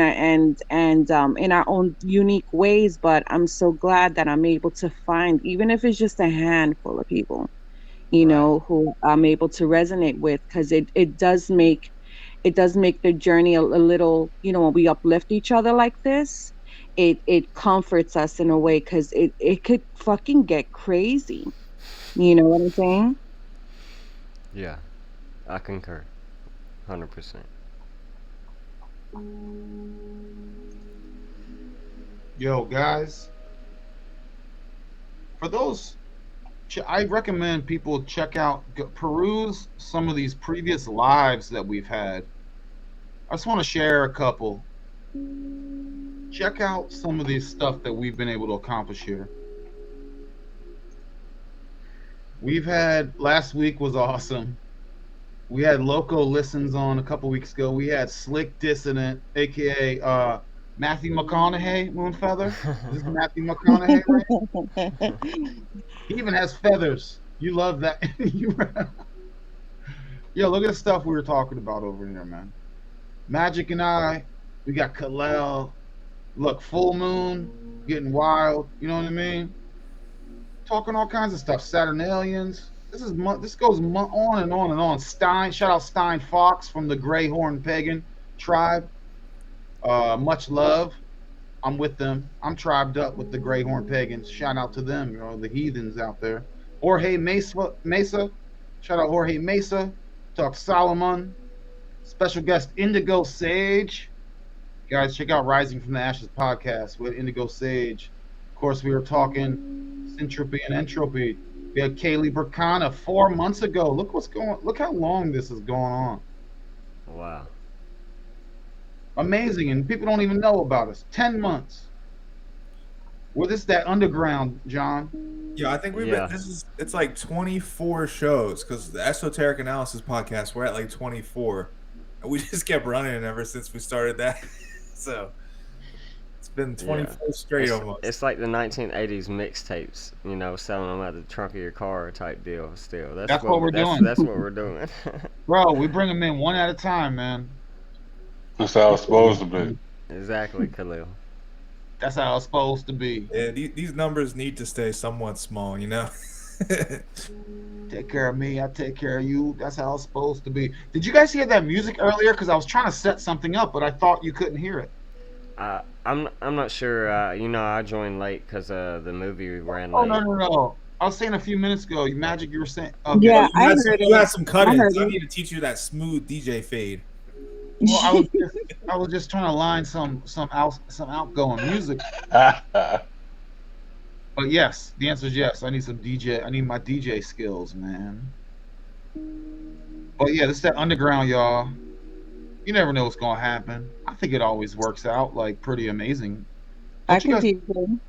in our own unique ways. But I'm so glad that I'm able to find, even if it's just a handful of people, Right. who I'm able to resonate with, because it does make the journey a little, when we uplift each other like this, it comforts us in a way, because it could fucking get crazy. You know what I'm saying? Yeah, I concur, 100%. Yo, guys, for those, I recommend people check out, peruse some of these previous lives that we've had. I just want to share a couple. Check out some of these stuff that we've been able to accomplish here. We've had, last week was awesome. We had Loco Listens on a couple weeks ago. We had Slick Dissident, aka Matthew McConaughey, Moonfeather. This is Matthew McConaughey, right? He even has feathers. You love that. Yo, look at the stuff we were talking about over here, man. Magic and I, we got Kalel. Look, Full Moon, getting wild. You know what I mean? Talking all kinds of stuff. Saturnalians. This goes on and on and on. Stein, shout out Stein Fox from the Greyhorn Pagan tribe. Much love. I'm with them. I'm tribed up with the Greyhorn Pagans. Shout out to them, the heathens out there. Jorge Mesa. Shout out Jorge Mesa. Talk Solomon. Special guest Indigo Sage. Guys, check out Rising from the Ashes podcast with Indigo Sage. Of course, we were talking Syntropy and Entropy. We had Kaylee Burkana 4 months ago. Look how long this is going on. Wow. Amazing, and people don't even know about us. 10 months. Well, this is that underground, John. Yeah, I think we've Yeah. been. It's like 24 shows, because the Esoteric Analysis podcast, we're at like 24, and we just kept running ever since we started that. So it's been 24 straight almost. It's like the 1980s mixtapes, selling them out the trunk of your car type deal. Still, That's what we're doing. That's what we're doing. Bro, we bring them in one at a time, man. That's how it's supposed to be. Exactly, Khalil. That's how it's supposed to be. Yeah, these numbers need to stay somewhat small, Take care of me, I take care of you. That's how it's supposed to be. Did you guys hear that music earlier? Because I was trying to set something up, but I thought you couldn't hear it. I'm not sure. I joined late because the movie ran Oh, late. no. I was saying a few minutes ago, Magic, you were saying. Okay. Yeah, You had I heard some it. cut-ins. I need to teach you that smooth DJ fade. Well, I was just trying to line some outgoing music. But yes, the answer is yes. I need some DJ. I need my DJ skills, man. But yeah, this is that underground, y'all. You never know what's gonna happen. I think it always works out like pretty amazing. I Don't you can guys? teach you.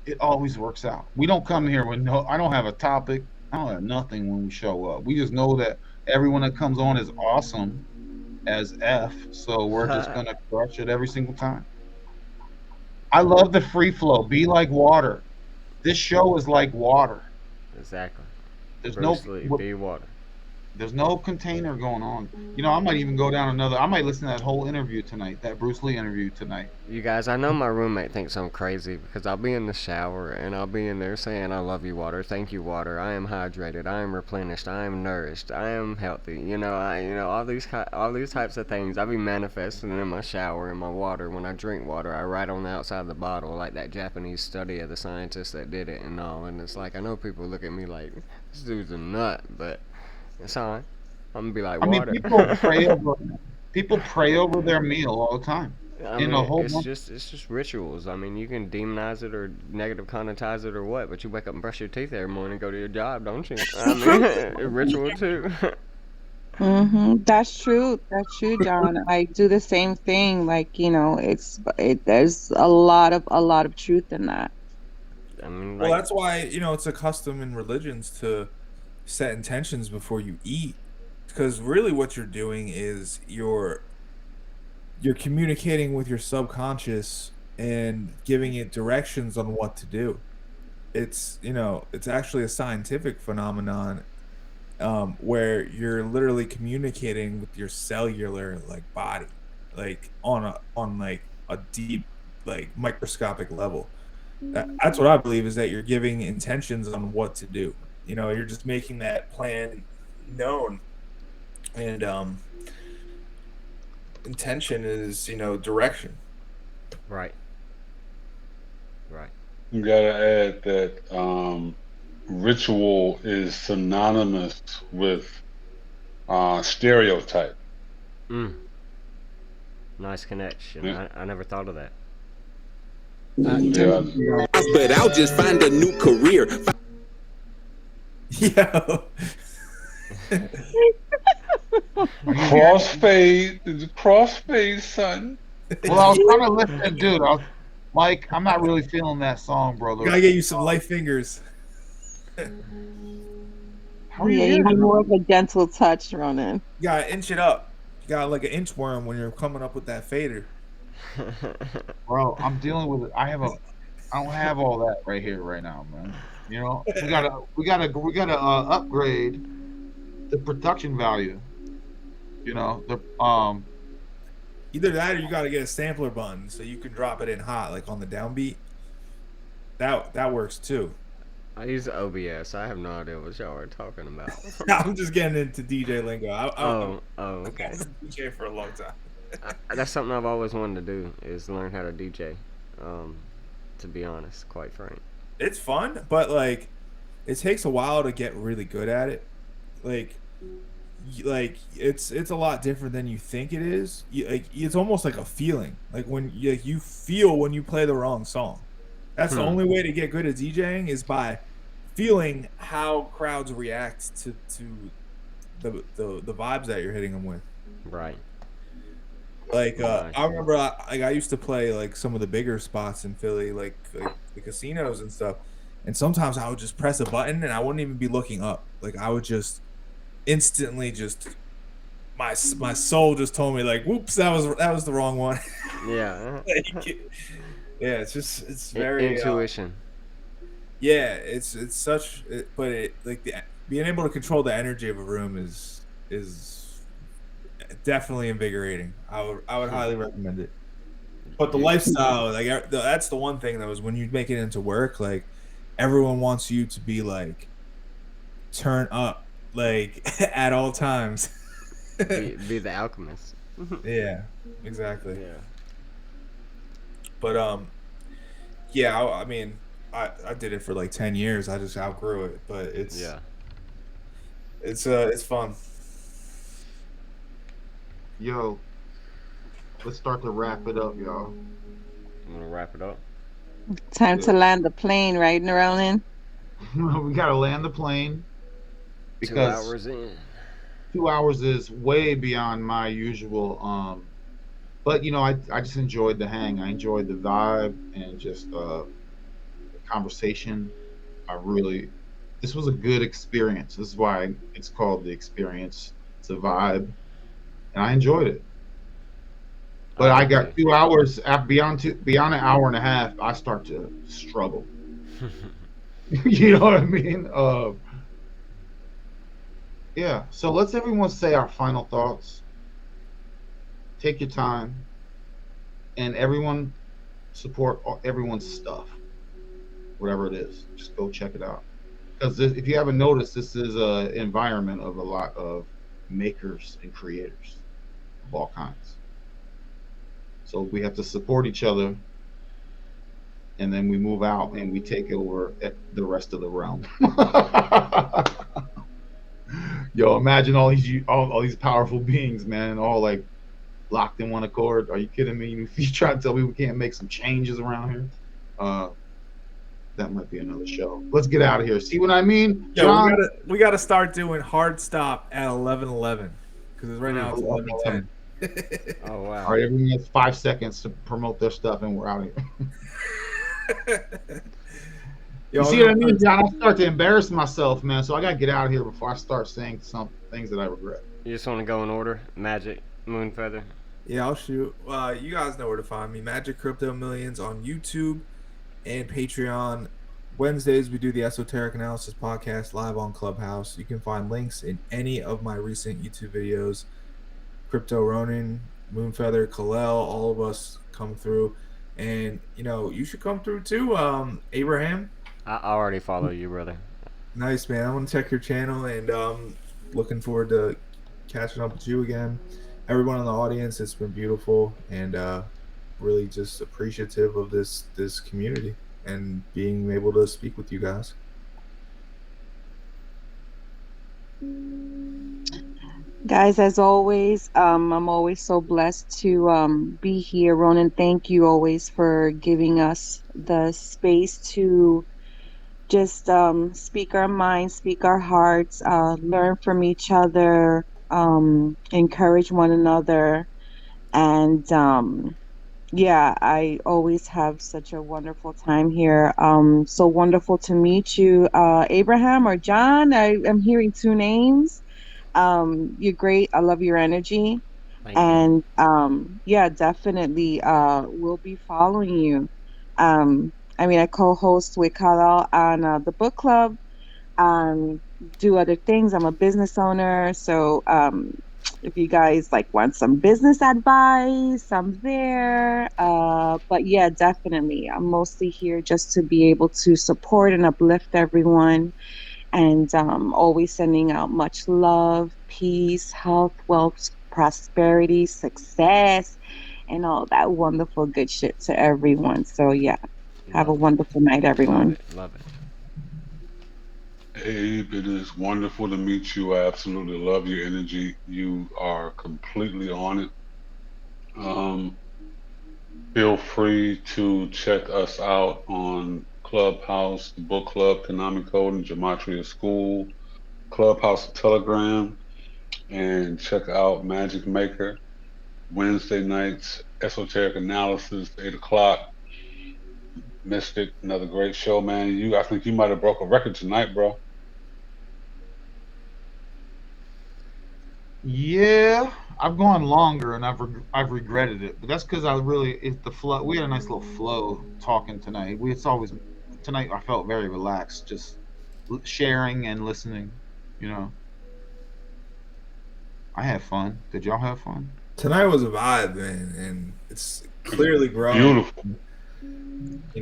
It always works out. We don't come here with no. I don't have a topic. I don't have nothing when we show up. We just know that everyone that comes on is awesome as F. So we're just gonna crush it every single time. I love the free flow. Be like water. This show is like water. Exactly. There's Bruce no Lee, be water. there's no container going on. I might even go down I might listen to that whole interview tonight, that Bruce Lee interview tonight. You guys, I know my roommate thinks I'm crazy because I'll be in the shower and I'll be in there saying, "I love you, water. Thank you, water. I am hydrated. I am replenished. I am nourished. I am healthy." All these types of things. I'll be manifesting in my shower, in my water. When I drink water, I write on the outside of the bottle like that Japanese study of the scientists that did it and all. And it's like, I know people look at me like this dude's a nut, but it's alright. I'm gonna be like I mean, water. people pray over their meal all the time. I In mean, a whole it's month. just rituals. I mean, you can demonize it or negative connotize it or what, but you wake up and brush your teeth every morning and go to your job, don't you? I mean, a ritual too. That's true. That's true, John. I do the same thing. Like, there's a lot of truth in that. I mean, Well, like, that's why, it's a custom in religions to set intentions before you eat, because really what you're doing is you're communicating with your subconscious and giving it directions on what to do. It's actually a scientific phenomenon where you're literally communicating with your cellular like body, like on like a deep like microscopic level. That's what I believe, is that you're giving intentions on what to do. You know, you're just making that plan known, and intention is, you know, direction. Right. Right. You gotta add that ritual is synonymous with stereotype. Mm. Nice connection. Yeah. I never thought of that. Yeah. But I'll just find a new career. Yeah. Crossfade, son. Well, I was trying to listen, dude. Mike, I'm not really feeling that song, brother. Gotta get you some light fingers. How are you Yeah, you hearing have it? more of a gentle touch, Ronin. You gotta inch it up. You got like an inchworm when you're coming up with that fader. Bro, I'm dealing with it. I don't have all that right here, right now, man. You know, we gotta upgrade the production value. You know, Either that or you gotta get a sampler button so you can drop it in hot, like on the downbeat. That works too. I use OBS. I have no idea what y'all are talking about. I'm just getting into DJ lingo. Oh, Okay. okay. DJ for a long time. That's something I've always wanted to do, is learn how to DJ. To be honest, quite frank. It's fun, but like it takes a while to get really good at it. Like it's a lot different than you think it is. It's almost like a feeling. Like when you feel when you play the wrong song. That's the only way to get good at DJing, is by feeling how crowds react to the vibes that you're hitting them with. Right. Like I remember, I used to play like some of the bigger spots in Philly, like the casinos and stuff. And sometimes I would just press a button and I wouldn't even be looking up. Like I would just instantly my soul just told me like, whoops, that was the wrong one. Yeah. Yeah, it's very intuition. Yeah, it's such, but it like being able to control the energy of a room is definitely invigorating. I would highly recommend it. But the lifestyle, like that's the one thing that was, when you make it into work, like everyone wants you to be like turn up like at all times. be the alchemist. Yeah, exactly. Yeah. But yeah, I mean, I did it for like 10 years. I just outgrew it, but it's fun. yo, let's start to wrap it up, y'all. I'm gonna wrap it up. Time to land the plane, right, Ronin? We gotta land the plane, 2 because hours in. 2 hours is way beyond my usual. But you know, I just enjoyed the hang. I enjoyed the vibe and just the conversation. This was a good experience. This is why it's called the experience. It's a vibe, and I enjoyed it. But I got 2 hours beyond an hour and a half. I start to struggle. You know what I mean? Yeah. So let's everyone say our final thoughts. Take your time, and everyone support everyone's stuff, whatever it is. Just go check it out. Because if you haven't noticed, this is an environment of a lot of makers and creators of all kinds. So we have to support each other, and then we move out and we take over the rest of the realm. Yo, imagine all these powerful beings, man, all like locked in one accord. Are you kidding me? If you try to tell me we can't make some changes around here, that might be another show. Let's get out of here. See what I mean? Yeah, John? we gotta start doing hard stop at 11:11, because right now it's 11:10. Oh wow. All right, everyone has 5 seconds to promote their stuff, and we're out of here. You see what I mean, John? I start to embarrass myself, man. So I gotta get out of here before I start saying some things that I regret. You just want to go in order? Magic, Moonfeather. Yeah, I'll shoot. You guys know where to find me. Magic Crypto Millions on YouTube and Patreon. Wednesdays, we do the Esoteric Analysis podcast live on Clubhouse. You can find links in any of my recent YouTube videos. Crypto Ronin, Moonfeather, Kalel, all of us come through. And, you should come through too, Abraham. I already follow you, brother. Nice, man. I want to check your channel, and looking forward to catching up with you again. Everyone in the audience, it's been beautiful, and really just appreciative of this community and being able to speak with you guys. Guys, as always, I'm always so blessed to be here. Ronan, thank you always for giving us the space to just speak our minds, speak our hearts, learn from each other, encourage one another. And yeah, I always have such a wonderful time here. So wonderful to meet you, Abraham or John. I am hearing two names. You're great. I love your energy. Thank you. And yeah, definitely we'll be following you. I co-host with Khalil on the book club, do other things. I'm a business owner, so if you guys like want some business advice, I'm there. But yeah, definitely, I'm mostly here just to be able to support and uplift everyone, and always sending out much love, peace, health, wealth, prosperity, success, and all that wonderful good shit to everyone. So yeah, have a wonderful night, everyone. Love it. Abe, it is wonderful to meet you. I absolutely love your energy. You are completely on it. Feel free to check us out on Clubhouse, the Book Club, Konami Code, and Gematria School, Clubhouse, Telegram, and check out Magic Maker. Wednesday nights, Esoteric Analysis, 8 o'clock. Mystic, another great show, man. I think you might have broke a record tonight, bro. Yeah, I've gone longer and I've regretted it, but that's because it's the flow. We had a nice little flow talking tonight. Tonight I felt very relaxed, just sharing and listening. I had fun. Did y'all have fun? Tonight was a vibe, man, and it's clearly growing. Beautiful.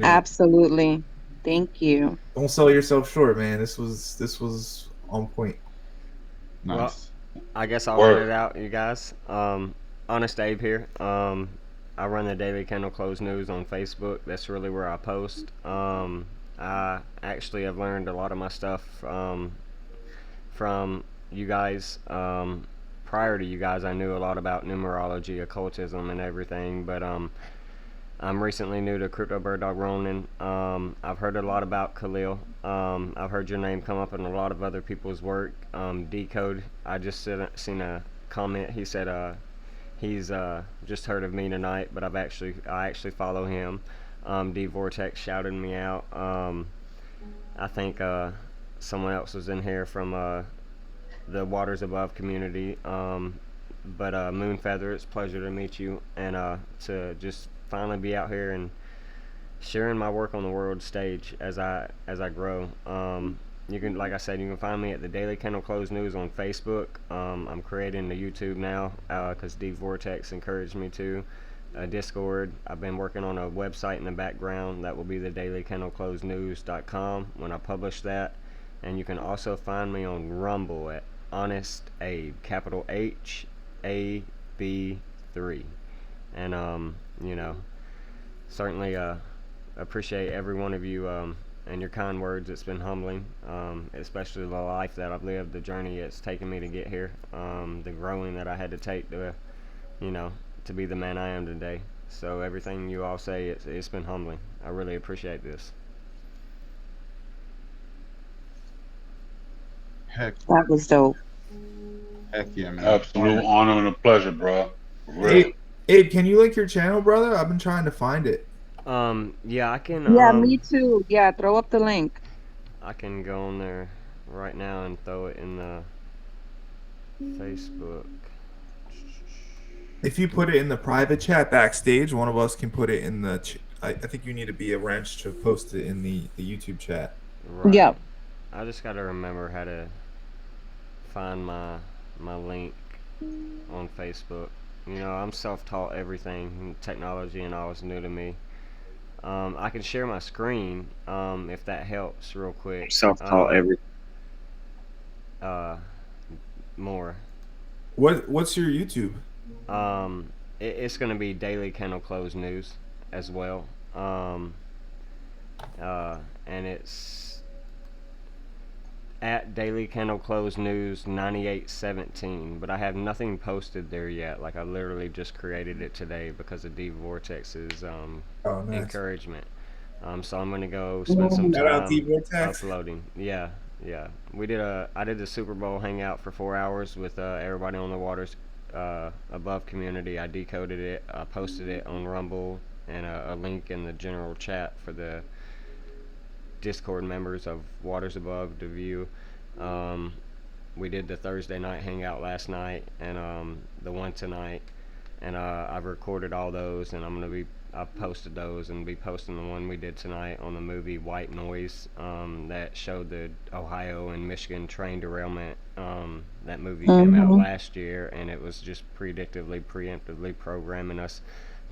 Absolutely. Thank you. Don't sell yourself short, man. This was on point. Nice. Well, I guess I'll run it out, you guys. Honest Abe here. I run the Daily Candle Close News on Facebook. That's really where I post. I actually have learned a lot of my stuff from you guys. Prior to you guys, I knew a lot about numerology, occultism, and everything, but I'm recently new to Crypto Birdog Ronin. I've heard a lot about Khalil. I've heard your name come up in a lot of other people's work. Decode, I just seen a comment. He said he's just heard of me tonight, but I actually follow him. D Vortex shouted me out. I think someone else was in here from the Waters Above community. But Moonfeather, it's a pleasure to meet you and to just finally be out here and sharing my work on the world stage as I grow. You can, like I said, you can find me at the Daily Candle Close News on Facebook. I'm creating the YouTube now because D Vortex encouraged me to. Discord. I've been working on a website in the background that will be the dailycandleclosenews.com when I publish that. And you can also find me on Rumble at Honest Abe, capital HAB3. And certainly appreciate every one of you and your kind words. It's been humbling, especially the life that I've lived, the journey it's taken me to get here, the growing that I had to take to to be the man I am today. So everything you all say, it's been humbling. I really appreciate this. Heck, That was dope. heck yeah, man. Absolute honor and a pleasure, bro. Really. Abe, can you link your channel, brother? I've been trying to find it. Yeah, I can. Yeah, me too. Yeah, throw up the link. I can go on there right now and throw it in the Facebook. If you put it in the private chat backstage, one of us can put it in the I think you need to be a wrench to post it in the YouTube chat. Right. Yeah. I just got to remember how to find my link on Facebook. You know, I'm self-taught everything. Technology and all is new to me. I can share my screen if that helps real quick. Self-taught everything. Uh, more. What's your YouTube? It's going to be Daily Kennel Closed News as well. Um, and it's at Daily Kennel Closed News 9817. But I have nothing posted there yet. Like, I literally just created it today because of D Vortex's Oh, nice. encouragement. So I'm gonna go spend some Shout out time D-Vortex. uploading. Yeah, yeah. I did the Super Bowl hangout for 4 hours with everybody on the Waters Above community. I decoded it. I posted it on Rumble and a link in the general chat for the Discord members of Waters Above to view. Um, we did the Thursday night hangout last night and the one tonight, and I've recorded all those, and I've posted those and be posting the one we did tonight on the movie White Noise that showed the Ohio and Michigan train derailment. That movie came out last year, and it was just preemptively programming us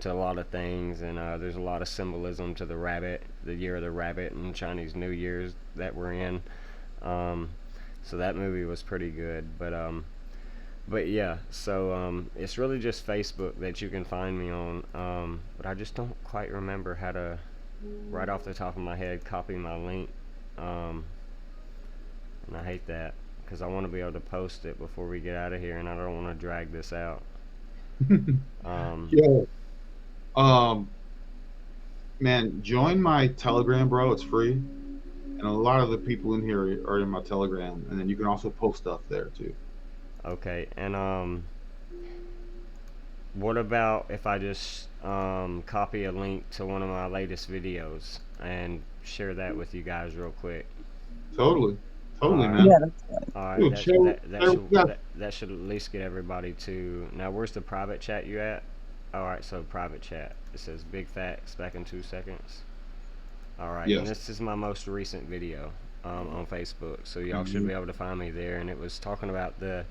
to a lot of things, and there's a lot of symbolism to the rabbit, the year of the rabbit, and Chinese New Year's that we're in. So that movie was pretty good, but yeah, so it's really just Facebook that you can find me on. But I just don't quite remember how to, right off the top of my head, copy my link. And I hate that because I want to be able to post it before we get out of here, and I don't want to drag this out. Yo, um, man, join my Telegram, bro. It's free, and a lot of the people in here are in my Telegram, and then you can also post stuff there too. Okay, and what about if I just copy a link to one of my latest videos and share that with you guys real quick? Totally, All right. man. Yeah, that's good. All right, Dude, that should at least get everybody to. Now, where's the private chat you at? All right, so private chat. It says big facts back in 2 seconds. All right, and yes. this is my most recent video on Facebook, so y'all should be able to find me there. And it was talking about the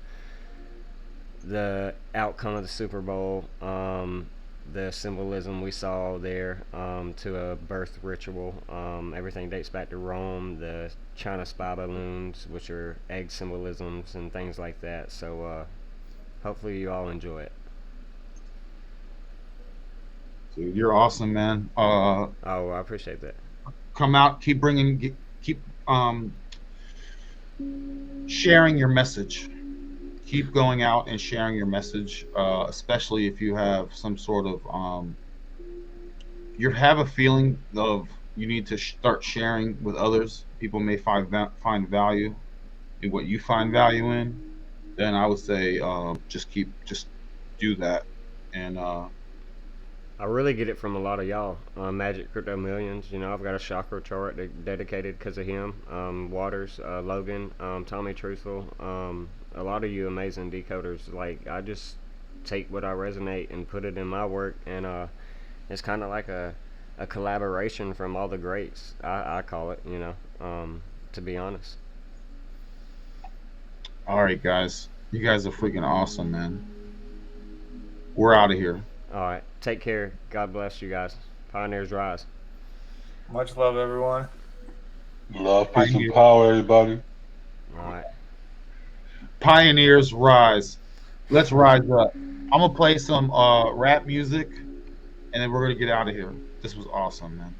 outcome of the Super Bowl, the symbolism we saw there to a birth ritual. Everything dates back to Rome, the China spy balloons, which are egg symbolisms and things like that. So hopefully you all enjoy it. Dude, you're awesome, man. Oh, I appreciate that. Come out, keep sharing your message. Keep going out and sharing your message, especially if you have some sort of you have a feeling of you need to start sharing with others. People may find value in what you find value in. Then I would say just do that, and I really get it from a lot of y'all. Magic Crypto Millions, you know, I've got a chakra chart dedicated because of him. Waters, Logan, Tommy Truthful, a lot of you amazing decoders. Like, I just take what I resonate and put it in my work, and it's kind of like a collaboration from all the greats. I call it, you know, to be honest. all right, guys, you guys are freaking awesome, man. We're out of here. All right, take care. God bless you guys. Pioneers rise. Much love, everyone. Love, peace, and power, everybody. All right. Pioneers rise. Let's rise up. I'm gonna play some rap music, and then we're gonna get out of here. This was awesome, man.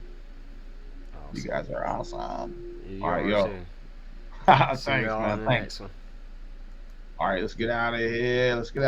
Awesome. You guys are awesome. You All right, are yo. too. Thanks, See y'all man. in the Thanks. next one. All right, let's get out of here. Let's get out.